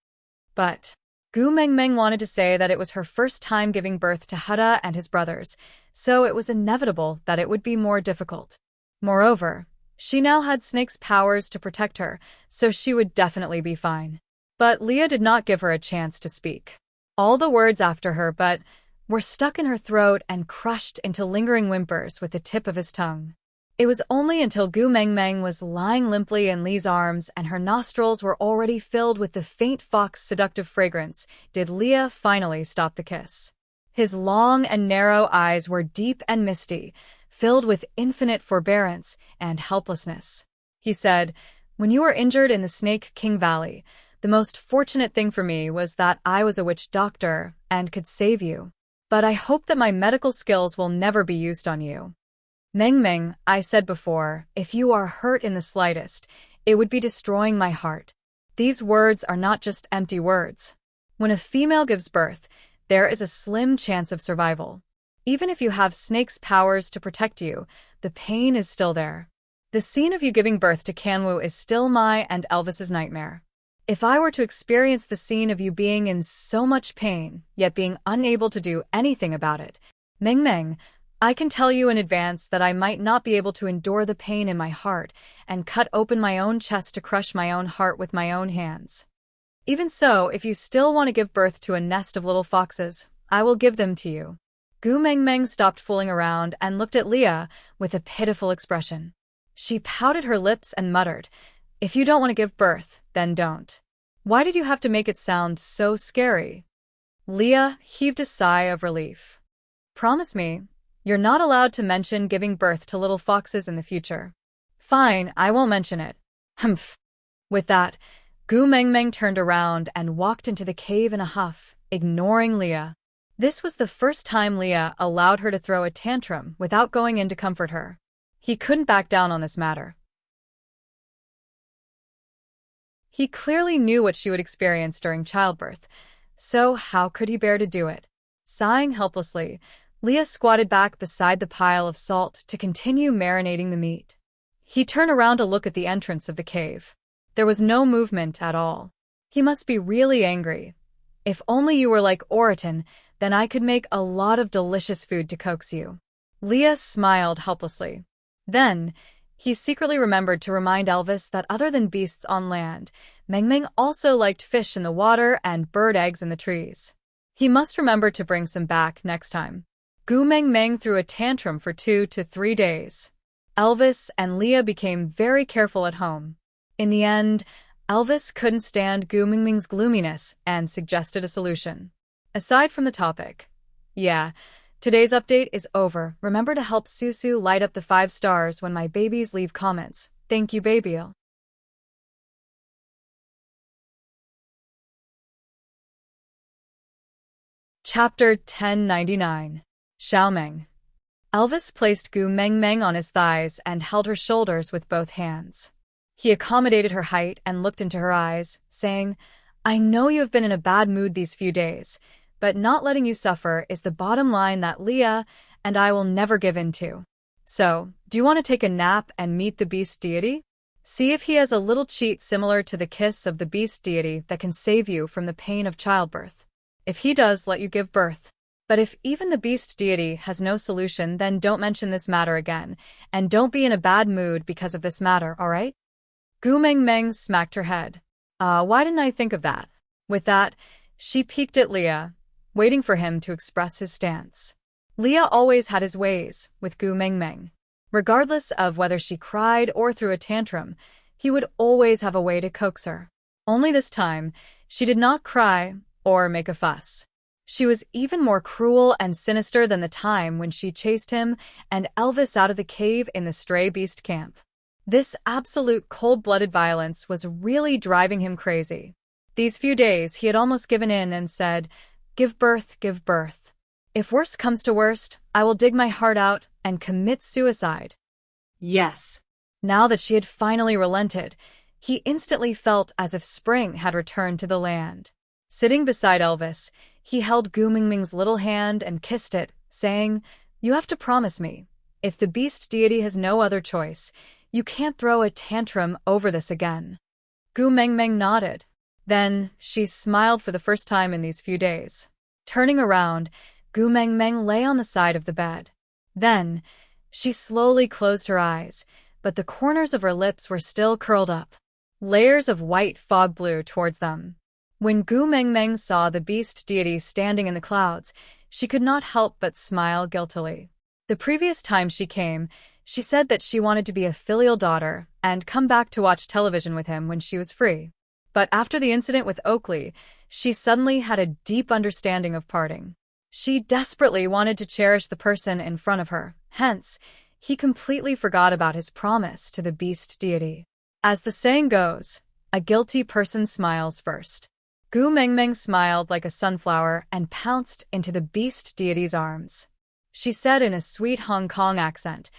But Gu Mengmeng wanted to say that it was her first time giving birth to Hada and his brothers, so it was inevitable that it would be more difficult. Moreover, she now had Snake's powers to protect her, so she would definitely be fine. But Leah did not give her a chance to speak. All the words after her but were stuck in her throat and crushed into lingering whimpers with the tip of his tongue. It was only until Gu Mengmeng was lying limply in Li's arms and her nostrils were already filled with the faint fox seductive fragrance did Leah finally stop the kiss. His long and narrow eyes were deep and misty, filled with infinite forbearance and helplessness. He said, "When you were injured in the Snake King Valley, the most fortunate thing for me was that I was a witch doctor and could save you. But I hope that my medical skills will never be used on you. Mengmeng, I said before, if you are hurt in the slightest, it would be destroying my heart." These words are not just empty words. When a female gives birth, there is a slim chance of survival. Even if you have Snake's powers to protect you, the pain is still there. The scene of you giving birth to Kanwu is still my and Elvis's nightmare. If I were to experience the scene of you being in so much pain, yet being unable to do anything about it, Mengmeng, I can tell you in advance that I might not be able to endure the pain in my heart and cut open my own chest to crush my own heart with my own hands. Even so, if you still want to give birth to a nest of little foxes, I will give them to you." Gu Mengmeng stopped fooling around and looked at Leah with a pitiful expression. She pouted her lips and muttered, "If you don't want to give birth, then don't. Why did you have to make it sound so scary?" Leah heaved a sigh of relief. "Promise me, you're not allowed to mention giving birth to little foxes in the future." "Fine, I won't mention it." Humph. With that, Gu Mengmeng turned around and walked into the cave in a huff, ignoring Leah. This was the first time Leah allowed her to throw a tantrum without going in to comfort her. He couldn't back down on this matter. He clearly knew what she would experience during childbirth, so how could he bear to do it? Sighing helplessly, Leah squatted back beside the pile of salt to continue marinating the meat. He turned around to look at the entrance of the cave. There was no movement at all. He must be really angry. If only you were like Oriton, then I could make a lot of delicious food to coax you. Leah smiled helplessly. Then, he secretly remembered to remind Elvis that other than beasts on land, Mengmeng also liked fish in the water and bird eggs in the trees. He must remember to bring some back next time. Gu Mengmeng threw a tantrum for 2 to 3 days. Elvis and Leah became very careful at home. In the end, Elvis couldn't stand Gu Mengmeng's gloominess and suggested a solution. Aside from the topic. Yeah, today's update is over. Remember to help Susu light up the 5 stars when my babies leave comments. Thank you, baby'll. Chapter 1099. Xiaomeng. Elvis placed Gu Mengmeng on his thighs and held her shoulders with both hands. He accommodated her height and looked into her eyes, saying, I know you have been in a bad mood these few days, but not letting you suffer is the bottom line that Leah and I will never give in to. So, do you want to take a nap and meet the beast deity? See if he has a little cheat similar to the kiss of the beast deity that can save you from the pain of childbirth. If he does let you give birth. But if even the beast deity has no solution, then don't mention this matter again, and don't be in a bad mood because of this matter, alright? Gu Mengmeng smacked her head. Why didn't I think of that? With that, she peeked at Leah, waiting for him to express his stance. Leah always had his ways with Gu Mengmeng. Regardless of whether she cried or threw a tantrum, he would always have a way to coax her. Only this time, she did not cry or make a fuss. She was even more cruel and sinister than the time when she chased him and Elvis out of the cave in the stray beast camp. This absolute cold-blooded violence was really driving him crazy. These few days he had almost given in and said, give birth, give birth. If worst comes to worst, I will dig my heart out and commit suicide. Yes. Now that she had finally relented, he instantly felt as if spring had returned to the land. Sitting beside Elvis, he held Gu Mengmeng's little hand and kissed it, saying, you have to promise me, if the beast deity has no other choice, you can't throw a tantrum over this again. Gu Mengmeng nodded. Then, she smiled for the first time in these few days. Turning around, Gu Mengmeng lay on the side of the bed. Then, she slowly closed her eyes, but the corners of her lips were still curled up. Layers of white fog blew towards them. When Gu Mengmeng saw the beast deity standing in the clouds, she could not help but smile guiltily. The previous time she came, she said that she wanted to be a filial daughter and come back to watch television with him when she was free. But after the incident with Oakley, she suddenly had a deep understanding of parting. She desperately wanted to cherish the person in front of her, hence, he completely forgot about his promise to the beast deity. As the saying goes, a guilty person smiles first. Gu Mengmeng smiled like a sunflower and pounced into the beast deity's arms. She said in a sweet Hong Kong accent,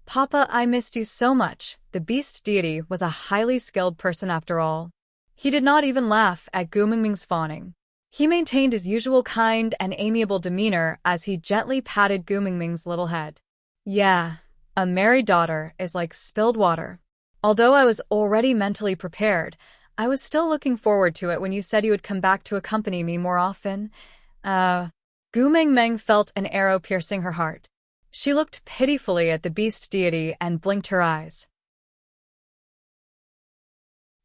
Papa, I missed you so much. The beast deity was a highly skilled person after all. He did not even laugh at Gu Mengmeng's fawning. He maintained his usual kind and amiable demeanor as he gently patted Gu Mengmeng's little head. Yeah, a married daughter is like spilled water. Although I was already mentally prepared, I was still looking forward to it when you said you would come back to accompany me more often. Gu Mengmeng felt an arrow piercing her heart. She looked pitifully at the beast deity and blinked her eyes.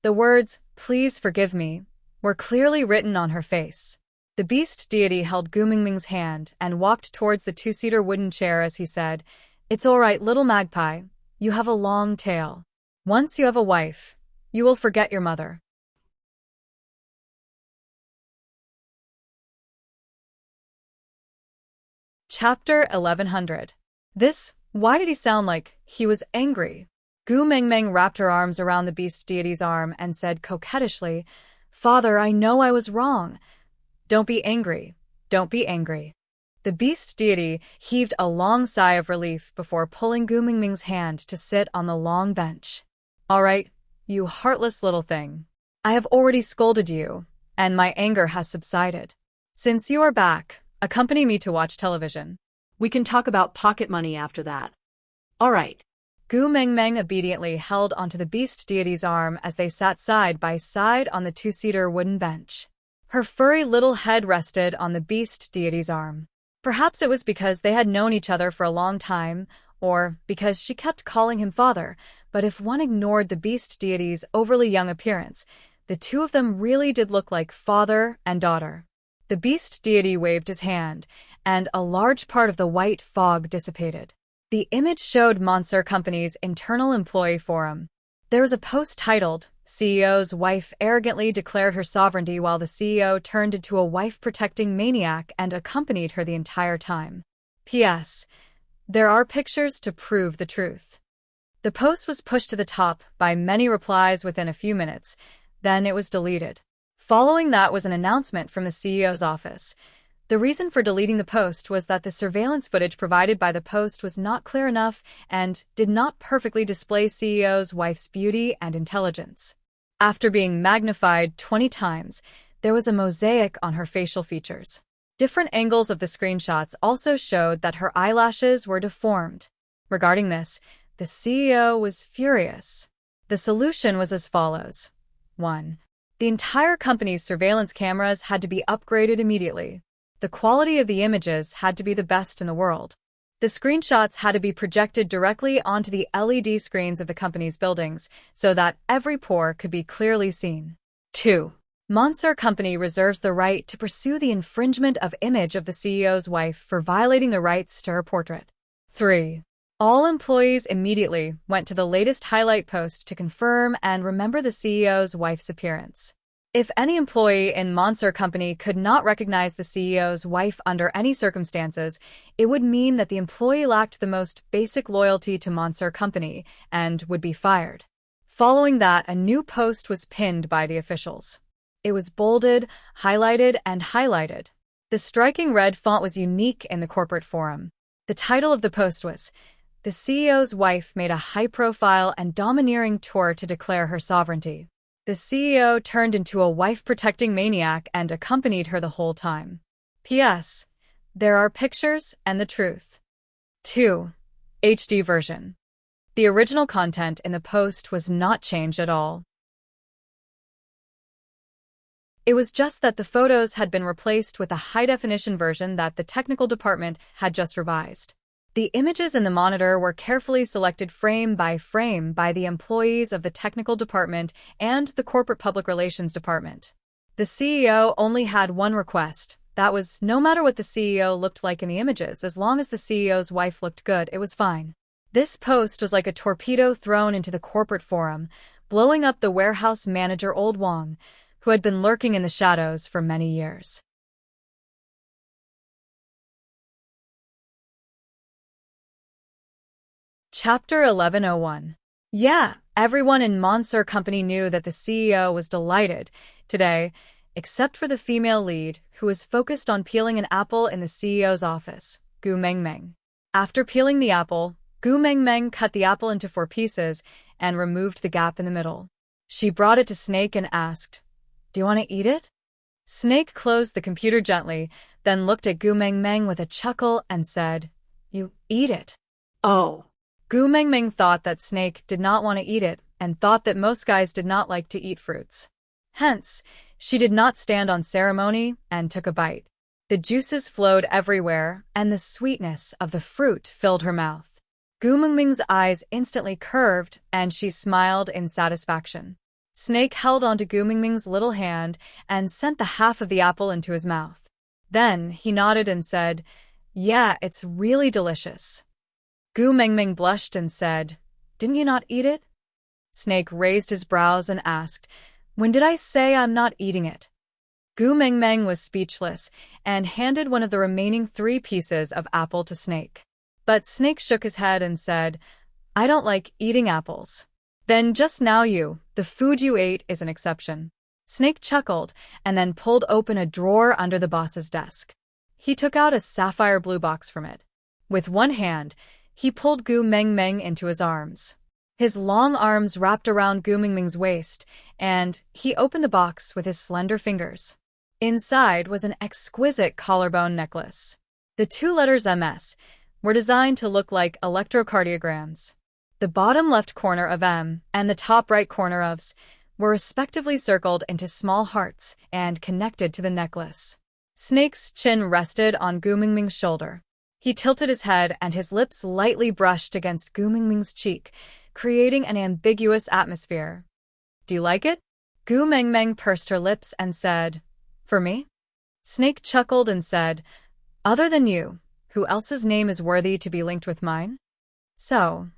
The words, please forgive me, were clearly written on her face. The beast deity held Gu Mengmeng's hand and walked towards the 2-seater wooden chair as he said, It's all right, little magpie. You have a long tail. Once you have a wife, you will forget your mother. Chapter 1100. Why did he sound like he was angry? Gu Mengmeng wrapped her arms around the beast deity's arm and said coquettishly, "Father, I know I was wrong. Don't be angry. Don't be angry." The beast deity heaved a long sigh of relief before pulling Gu Mingming's hand to sit on the long bench. "All right, you heartless little thing. I have already scolded you, and my anger has subsided. Since you are back, accompany me to watch television." We can talk about pocket money after that. All right. Gu Mengmeng obediently held onto the beast deity's arm as they sat side by side on the two-seater wooden bench. Her furry little head rested on the beast deity's arm. Perhaps it was because they had known each other for a long time, or because she kept calling him father, but if one ignored the beast deity's overly young appearance, the two of them really did look like father and daughter. The beast deity waved his hand, and a large part of the white fog dissipated. The image showed Monster Company's internal employee forum. There was a post titled, "CEO's wife arrogantly declared her sovereignty while the CEO turned into a wife-protecting maniac and accompanied her the entire time. P.S. There are pictures to prove the truth." The post was pushed to the top by many replies within a few minutes, then it was deleted. Following that was an announcement from the CEO's office. The reason for deleting the post was that the surveillance footage provided by the post was not clear enough and did not perfectly display CEO's wife's beauty and intelligence. After being magnified 20 times, there was a mosaic on her facial features. Different angles of the screenshots also showed that her eyelashes were deformed. Regarding this, the CEO was furious. The solution was as follows. 1. The entire company's surveillance cameras had to be upgraded immediately. The quality of the images had to be the best in the world. The screenshots had to be projected directly onto the LED screens of the company's buildings so that every pore could be clearly seen. 2. Monster Company reserves the right to pursue the infringement of image of the CEO's wife for violating the rights to her portrait. 3. All employees immediately went to the latest highlight post to confirm and remember the CEO's wife's appearance. If any employee in Monster Company could not recognize the CEO's wife under any circumstances, it would mean that the employee lacked the most basic loyalty to Monster Company and would be fired. Following that, a new post was pinned by the officials. It was bolded, highlighted, and highlighted. The striking red font was unique in the corporate forum. The title of the post was, "The CEO's wife made a high-profile and domineering tour to declare her sovereignty. The CEO turned into a wife-protecting maniac and accompanied her the whole time. P.S. There are pictures and the truth." 2. HD version. The original content in the post was not changed at all. It was just that the photos had been replaced with a high-definition version that the technical department had just revised. The images in the monitor were carefully selected frame by the employees of the technical department and the corporate public relations department. The CEO only had one request. That was, no matter what the CEO looked like in the images, as long as the CEO's wife looked good, it was fine. This post was like a torpedo thrown into the corporate forum, blowing up the warehouse manager Old Wang, who had been lurking in the shadows for many years. Chapter 1101. Yeah, everyone in Monster Company knew that the CEO was delighted today, except for the female lead, who was focused on peeling an apple in the CEO's office, Gu Mengmeng. After peeling the apple, Gu Mengmeng cut the apple into 4 pieces and removed the gap in the middle. She brought it to Snake and asked, "Do you want to eat it?" Snake closed the computer gently, then looked at Gu Mengmeng with a chuckle and said, "You eat it." Oh. Gu Mengmeng thought that Snake did not want to eat it and thought that most guys did not like to eat fruits. Hence, she did not stand on ceremony and took a bite. The juices flowed everywhere, and the sweetness of the fruit filled her mouth. Gu Mengmeng's eyes instantly curved, and she smiled in satisfaction. Snake held onto Gu Mengmeng's little hand and sent the half of the apple into his mouth. Then he nodded and said, "Yeah, it's really delicious." Gu Mengmeng blushed and said, "Didn't you not eat it?" Snake raised his brows and asked, "When did I say I'm not eating it?" Gu Mengmeng was speechless and handed one of the remaining 3 pieces of apple to Snake. But Snake shook his head and said, I don't like eating apples. Then just now the food you ate is an exception. Snake chuckled and then pulled open a drawer under the boss's desk. He took out a sapphire blue box from it. With one hand, he pulled Gu Mengmeng into his arms. His long arms wrapped around Gu Mengmeng's waist, and he opened the box with his slender fingers. Inside was an exquisite collarbone necklace. The two letters MS were designed to look like electrocardiograms. The bottom left corner of M and the top right corner of S were respectively circled into small hearts and connected to the necklace. Snake's chin rested on Gu Mengmeng's shoulder. He tilted his head and his lips lightly brushed against Gu Mengmeng's cheek, creating an ambiguous atmosphere. Do you like it? Gu Mengmeng pursed her lips and said, For me? Snake chuckled and said, Other than you, who else's name is worthy to be linked with mine? So,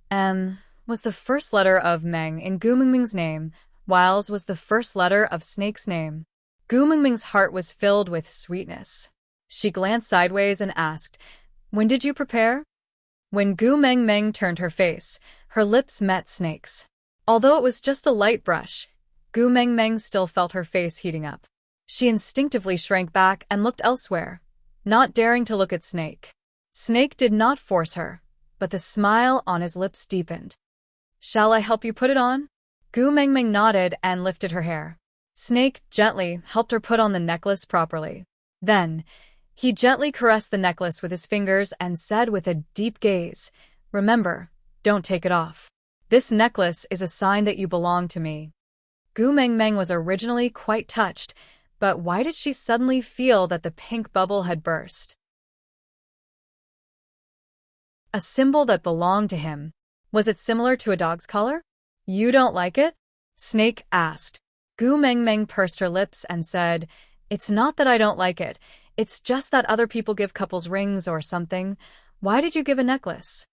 M was the first letter of Meng in Gu Mengmeng's name, whiles was the first letter of Snake's name. Gu Mengmeng's heart was filled with sweetness. She glanced sideways and asked, When did you prepare? When Gu Mengmeng turned her face, her lips met Snake's. Although it was just a light brush, Gu Mengmeng still felt her face heating up. She instinctively shrank back and looked elsewhere, not daring to look at Snake. Snake did not force her, but the smile on his lips deepened. Shall I help you put it on? Gu Mengmeng nodded and lifted her hair. Snake gently helped her put on the necklace properly. Then, he gently caressed the necklace with his fingers and said with a deep gaze, Remember, don't take it off. This necklace is a sign that you belong to me. Gu Mengmeng was originally quite touched, but why did she suddenly feel that the pink bubble had burst? A symbol that belonged to him. Was it similar to a dog's collar? You don't like it? Snake asked. Gu Mengmeng pursed her lips and said, It's not that I don't like it. It's just that other people give couples rings or something. Why did you give a necklace?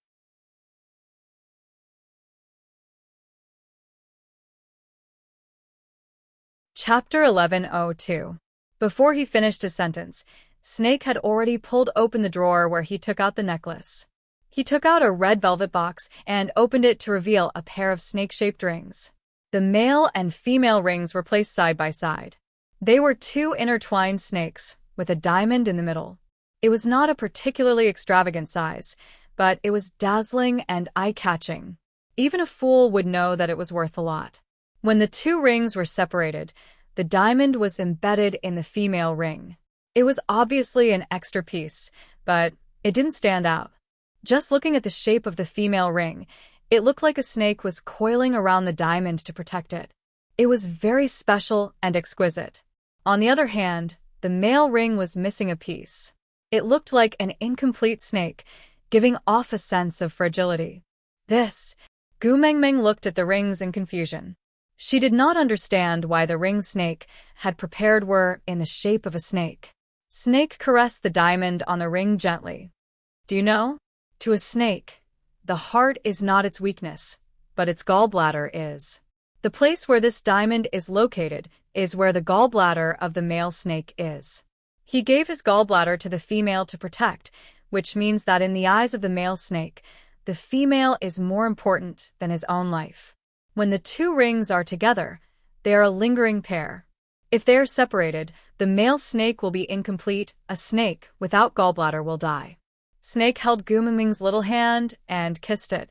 Chapter 11:02. Before he finished his sentence, Snake had already pulled open the drawer where he took out the necklace. He took out a red velvet box and opened it to reveal a pair of snake-shaped rings. The male and female rings were placed side by side. They were two intertwined snakes, with a diamond in the middle. It was not a particularly extravagant size, but it was dazzling and eye-catching. Even a fool would know that it was worth a lot. When the two rings were separated, the diamond was embedded in the female ring. It was obviously an extra piece, but it didn't stand out. Just looking at the shape of the female ring, it looked like a snake was coiling around the diamond to protect it. It was very special and exquisite. On the other hand, the male ring was missing a piece. It looked like an incomplete snake, giving off a sense of fragility. Gu Mengmeng looked at the rings in confusion. She did not understand why the ring Snake had prepared were in the shape of a snake. Snake caressed the diamond on the ring gently. Do you know? To a snake, the heart is not its weakness, but its gallbladder is. The place where this diamond is located is where the gallbladder of the male snake is. He gave his gallbladder to the female to protect, which means that in the eyes of the male snake, the female is more important than his own life. When the two rings are together, they are a lingering pair. If they are separated, the male snake will be incomplete. A snake without gallbladder will die. Snake held Gu Mengmeng's little hand and kissed it.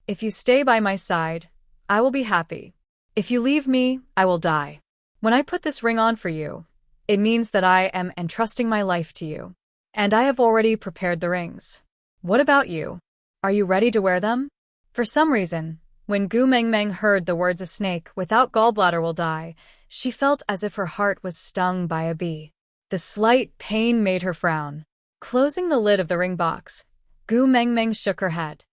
If you stay by my side, I will be happy. If you leave me, I will die. When I put this ring on for you, it means that I am entrusting my life to you. And I have already prepared the rings. What about you? Are you ready to wear them? For some reason, when Gu Mengmeng heard the words a snake without gallbladder will die, she felt as if her heart was stung by a bee. The slight pain made her frown. Closing the lid of the ring box, Gu Mengmeng shook her head.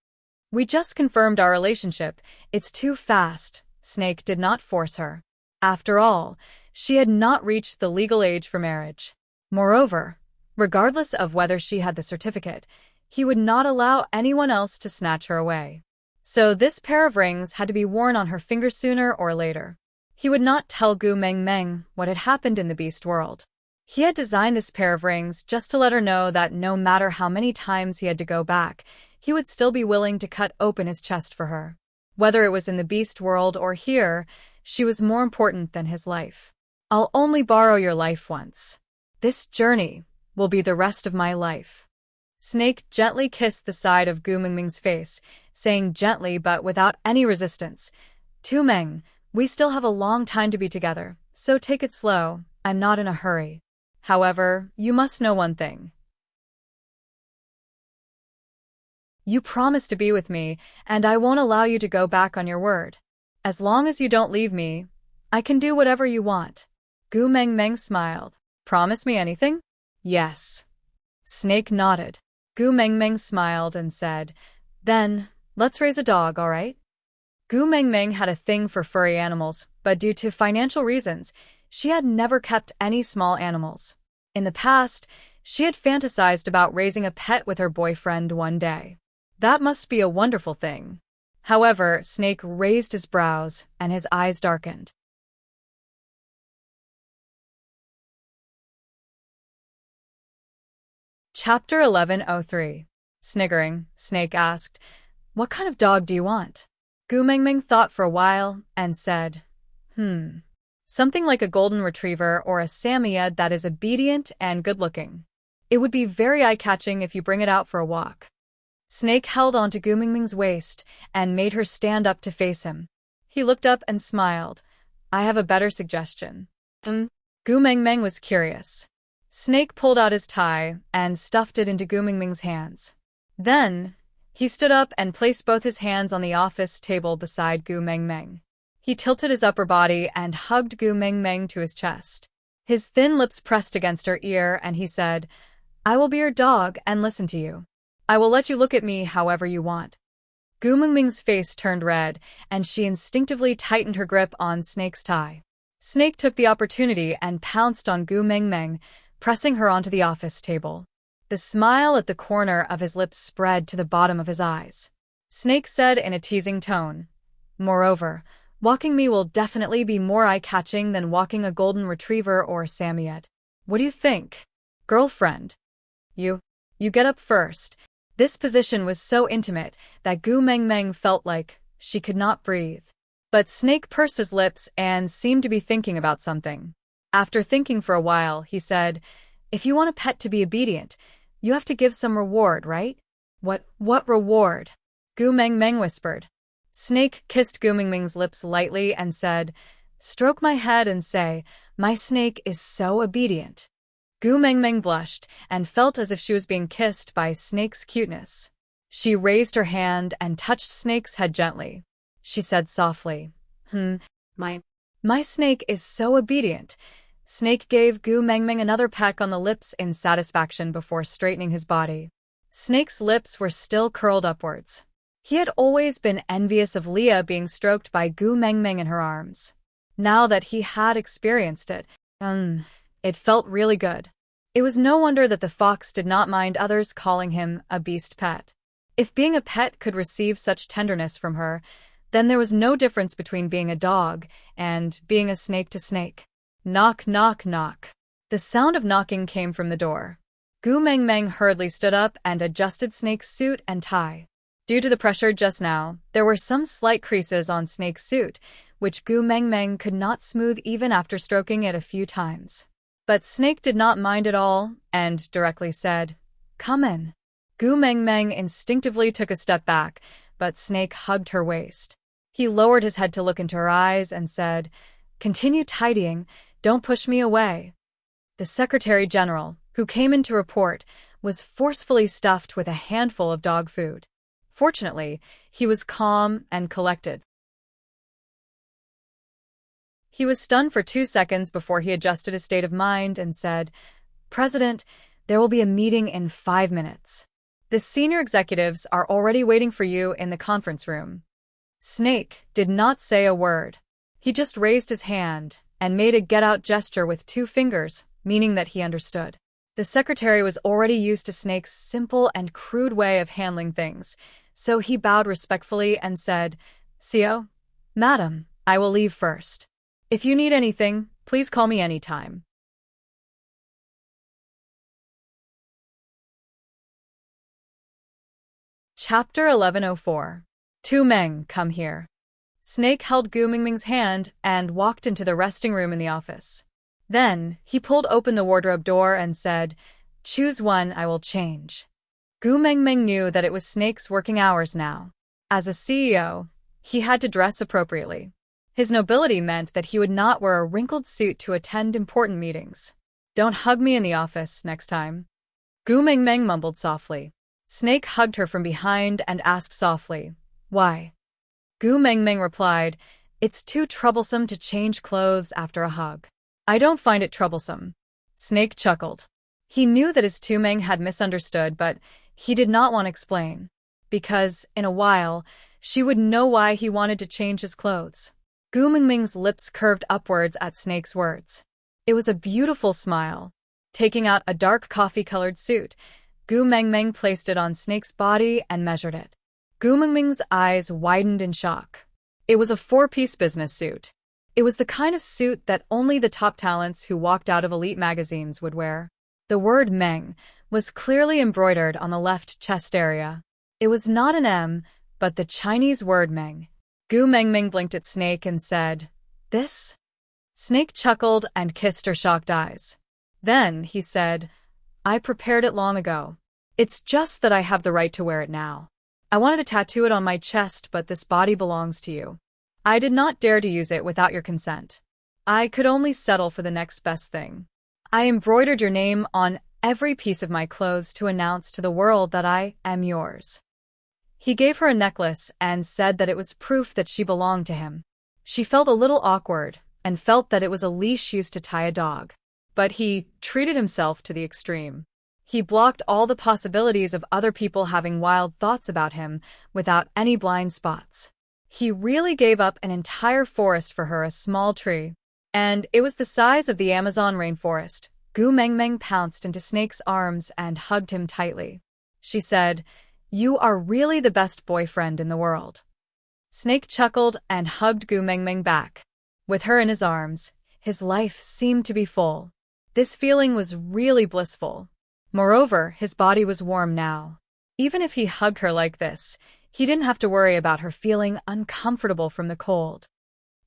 We just confirmed our relationship. It's too fast. Snake did not force her. After all, she had not reached the legal age for marriage. Moreover, regardless of whether she had the certificate, he would not allow anyone else to snatch her away. So this pair of rings had to be worn on her finger sooner or later. He would not tell Gu Mengmeng what had happened in the beast world. He had designed this pair of rings just to let her know that no matter how many times he had to go back, he would still be willing to cut open his chest for her. Whether it was in the beast world or here, she was more important than his life. I'll only borrow your life once. This journey will be the rest of my life. Snake gently kissed the side of Gu Mingming's face, saying gently but without any resistance, Tu Meng, we still have a long time to be together, so take it slow, I'm not in a hurry. However, you must know one thing. You promised to be with me, and I won't allow you to go back on your word. As long as you don't leave me, I can do whatever you want. Gu Mengmeng smiled. Promise me anything? Yes. Snake nodded. Gu Mengmeng smiled and said, Then, let's raise a dog, all right? Gu Mengmeng had a thing for furry animals, but due to financial reasons, she had never kept any small animals. In the past, she had fantasized about raising a pet with her boyfriend one day. That must be a wonderful thing. However, Snake raised his brows and his eyes darkened. Chapter 1103. Sniggering, Snake asked, What kind of dog do you want? Gu Mengmeng thought for a while and said, Something like a golden retriever or a Samoyed that is obedient and good-looking. It would be very eye-catching if you bring it out for a walk. Snake held onto Gu Mingming's waist and made her stand up to face him. He looked up and smiled. I have a better suggestion. Gu Mengmeng was curious. Snake pulled out his tie and stuffed it into Gu Mingming's hands. Then, he stood up and placed both his hands on the office table beside Gu Mengmeng. He tilted his upper body and hugged Gu Mengmeng to his chest. His thin lips pressed against her ear and he said, I will be your dog and listen to you. I will let you look at me however you want. Gu Mingming's face turned red, and she instinctively tightened her grip on Snake's tie. Snake took the opportunity and pounced on Gu Mengmeng, pressing her onto the office table. The smile at the corner of his lips spread to the bottom of his eyes. Snake said in a teasing tone, Moreover, walking me will definitely be more eye-catching than walking a golden retriever or Samoyed. What do you think, girlfriend? You get up first. This position was so intimate that Gu Mengmeng felt like she could not breathe. But Snake pursed his lips and seemed to be thinking about something. After thinking for a while, he said, If you want a pet to be obedient, you have to give some reward, right? What reward? Gu Mengmeng whispered. Snake kissed Gu Mingming's lips lightly and said, Stroke my head and say, My snake is so obedient. Gu Mengmeng blushed and felt as if she was being kissed by Snake's cuteness. She raised her hand and touched Snake's head gently. She said softly, My snake is so obedient. Snake gave Gu Mengmeng another peck on the lips in satisfaction before straightening his body. Snake's lips were still curled upwards. He had always been envious of Leah being stroked by Gu Mengmeng in her arms. Now that he had experienced it, it felt really good. It was no wonder that the fox did not mind others calling him a beast pet. If being a pet could receive such tenderness from her, then there was no difference between being a dog and being a snake to snake. Knock, knock, knock. The sound of knocking came from the door. Gu Mengmeng hurriedly stood up and adjusted Snake's suit and tie. Due to the pressure just now, there were some slight creases on Snake's suit, which Gu Mengmeng could not smooth even after stroking it a few times. But Snake did not mind at all, and directly said, Come in. Gu Mengmeng instinctively took a step back, but Snake hugged her waist. He lowered his head to look into her eyes and said, Continue tidying, don't push me away. The Secretary General, who came in to report, was forcefully stuffed with a handful of dog food. Fortunately, he was calm and collected. He was stunned for 2 seconds before he adjusted his state of mind and said, President, there will be a meeting in 5 minutes. The senior executives are already waiting for you in the conference room. Snake did not say a word. He just raised his hand and made a get-out gesture with 2 fingers, meaning that he understood. The secretary was already used to Snake's simple and crude way of handling things, so he bowed respectfully and said, CO, Madam, I will leave first. If you need anything, please call me anytime. Chapter 1104. Tu Meng, come here. Snake held Gu Mingming's hand and walked into the resting room in the office. Then, he pulled open the wardrobe door and said, "Choose one, I will change." Gu Mingming knew that it was Snake's working hours now. As a CEO, he had to dress appropriately. His nobility meant that he would not wear a wrinkled suit to attend important meetings. "Don't hug me in the office next time." Gu Mingming mumbled softly. Snake hugged her from behind and asked softly, "Why?" Gu Mingming replied, "It's too troublesome to change clothes after a hug." "I don't find it troublesome." Snake chuckled. He knew that his Tu Meng had misunderstood, but he did not want to explain. Because, in a while, she would know why he wanted to change his clothes. Gu Mingming's lips curved upwards at Snake's words. It was a beautiful smile. Taking out a dark coffee-colored suit, Gu Mingming placed it on Snake's body and measured it. Gu Mingming's eyes widened in shock. It was a 4-piece business suit. It was the kind of suit that only the top talents who walked out of elite magazines would wear. The word Meng was clearly embroidered on the left chest area. It was not an M, but the Chinese word Meng. Gu Mingming blinked at Snake and said, "This?" Snake chuckled and kissed her shocked eyes. Then, he said, "I prepared it long ago. It's just that I have the right to wear it now. I wanted to tattoo it on my chest, but this body belongs to you. I did not dare to use it without your consent. I could only settle for the next best thing. I embroidered your name on every piece of my clothes to announce to the world that I am yours." He gave her a necklace and said that it was proof that she belonged to him. She felt a little awkward and felt that it was a leash used to tie a dog. But he treated himself to the extreme. He blocked all the possibilities of other people having wild thoughts about him without any blind spots. He really gave up an entire forest for her, a small tree. And it was the size of the Amazon rainforest. Gu Mingming pounced into Snake's arms and hugged him tightly. She said, "You are really the best boyfriend in the world." Snake chuckled and hugged Gu Mingming back. With her in his arms, his life seemed to be full. This feeling was really blissful. Moreover, his body was warm now. Even if he hugged her like this, he didn't have to worry about her feeling uncomfortable from the cold.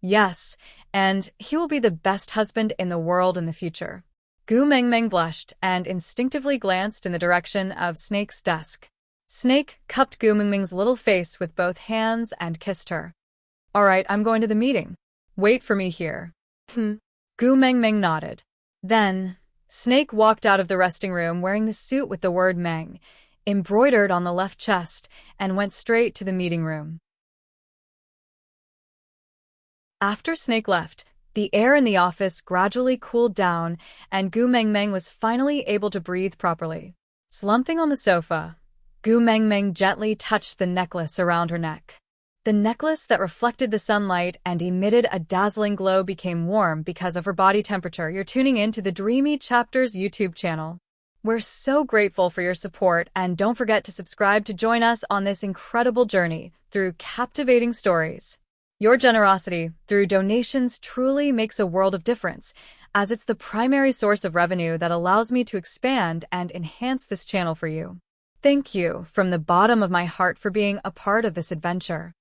Yes, and he will be the best husband in the world in the future. Gu Mingming blushed and instinctively glanced in the direction of Snake's desk. Snake cupped Gu Mingming's little face with both hands and kissed her. "All right, I'm going to the meeting. Wait for me here." Gu Mingming nodded. Then, Snake walked out of the resting room wearing the suit with the word Meng embroidered on the left chest and went straight to the meeting room. After Snake left, the air in the office gradually cooled down and Gu Mingming was finally able to breathe properly. Slumping on the sofa, Gu Mingming gently touched the necklace around her neck. The necklace that reflected the sunlight and emitted a dazzling glow became warm because of her body temperature. You're tuning in to the Dreamy Chapters YouTube channel. We're so grateful for your support, and don't forget to subscribe to join us on this incredible journey through captivating stories. Your generosity through donations truly makes a world of difference, as it's the primary source of revenue that allows me to expand and enhance this channel for you. Thank you from the bottom of my heart for being a part of this adventure.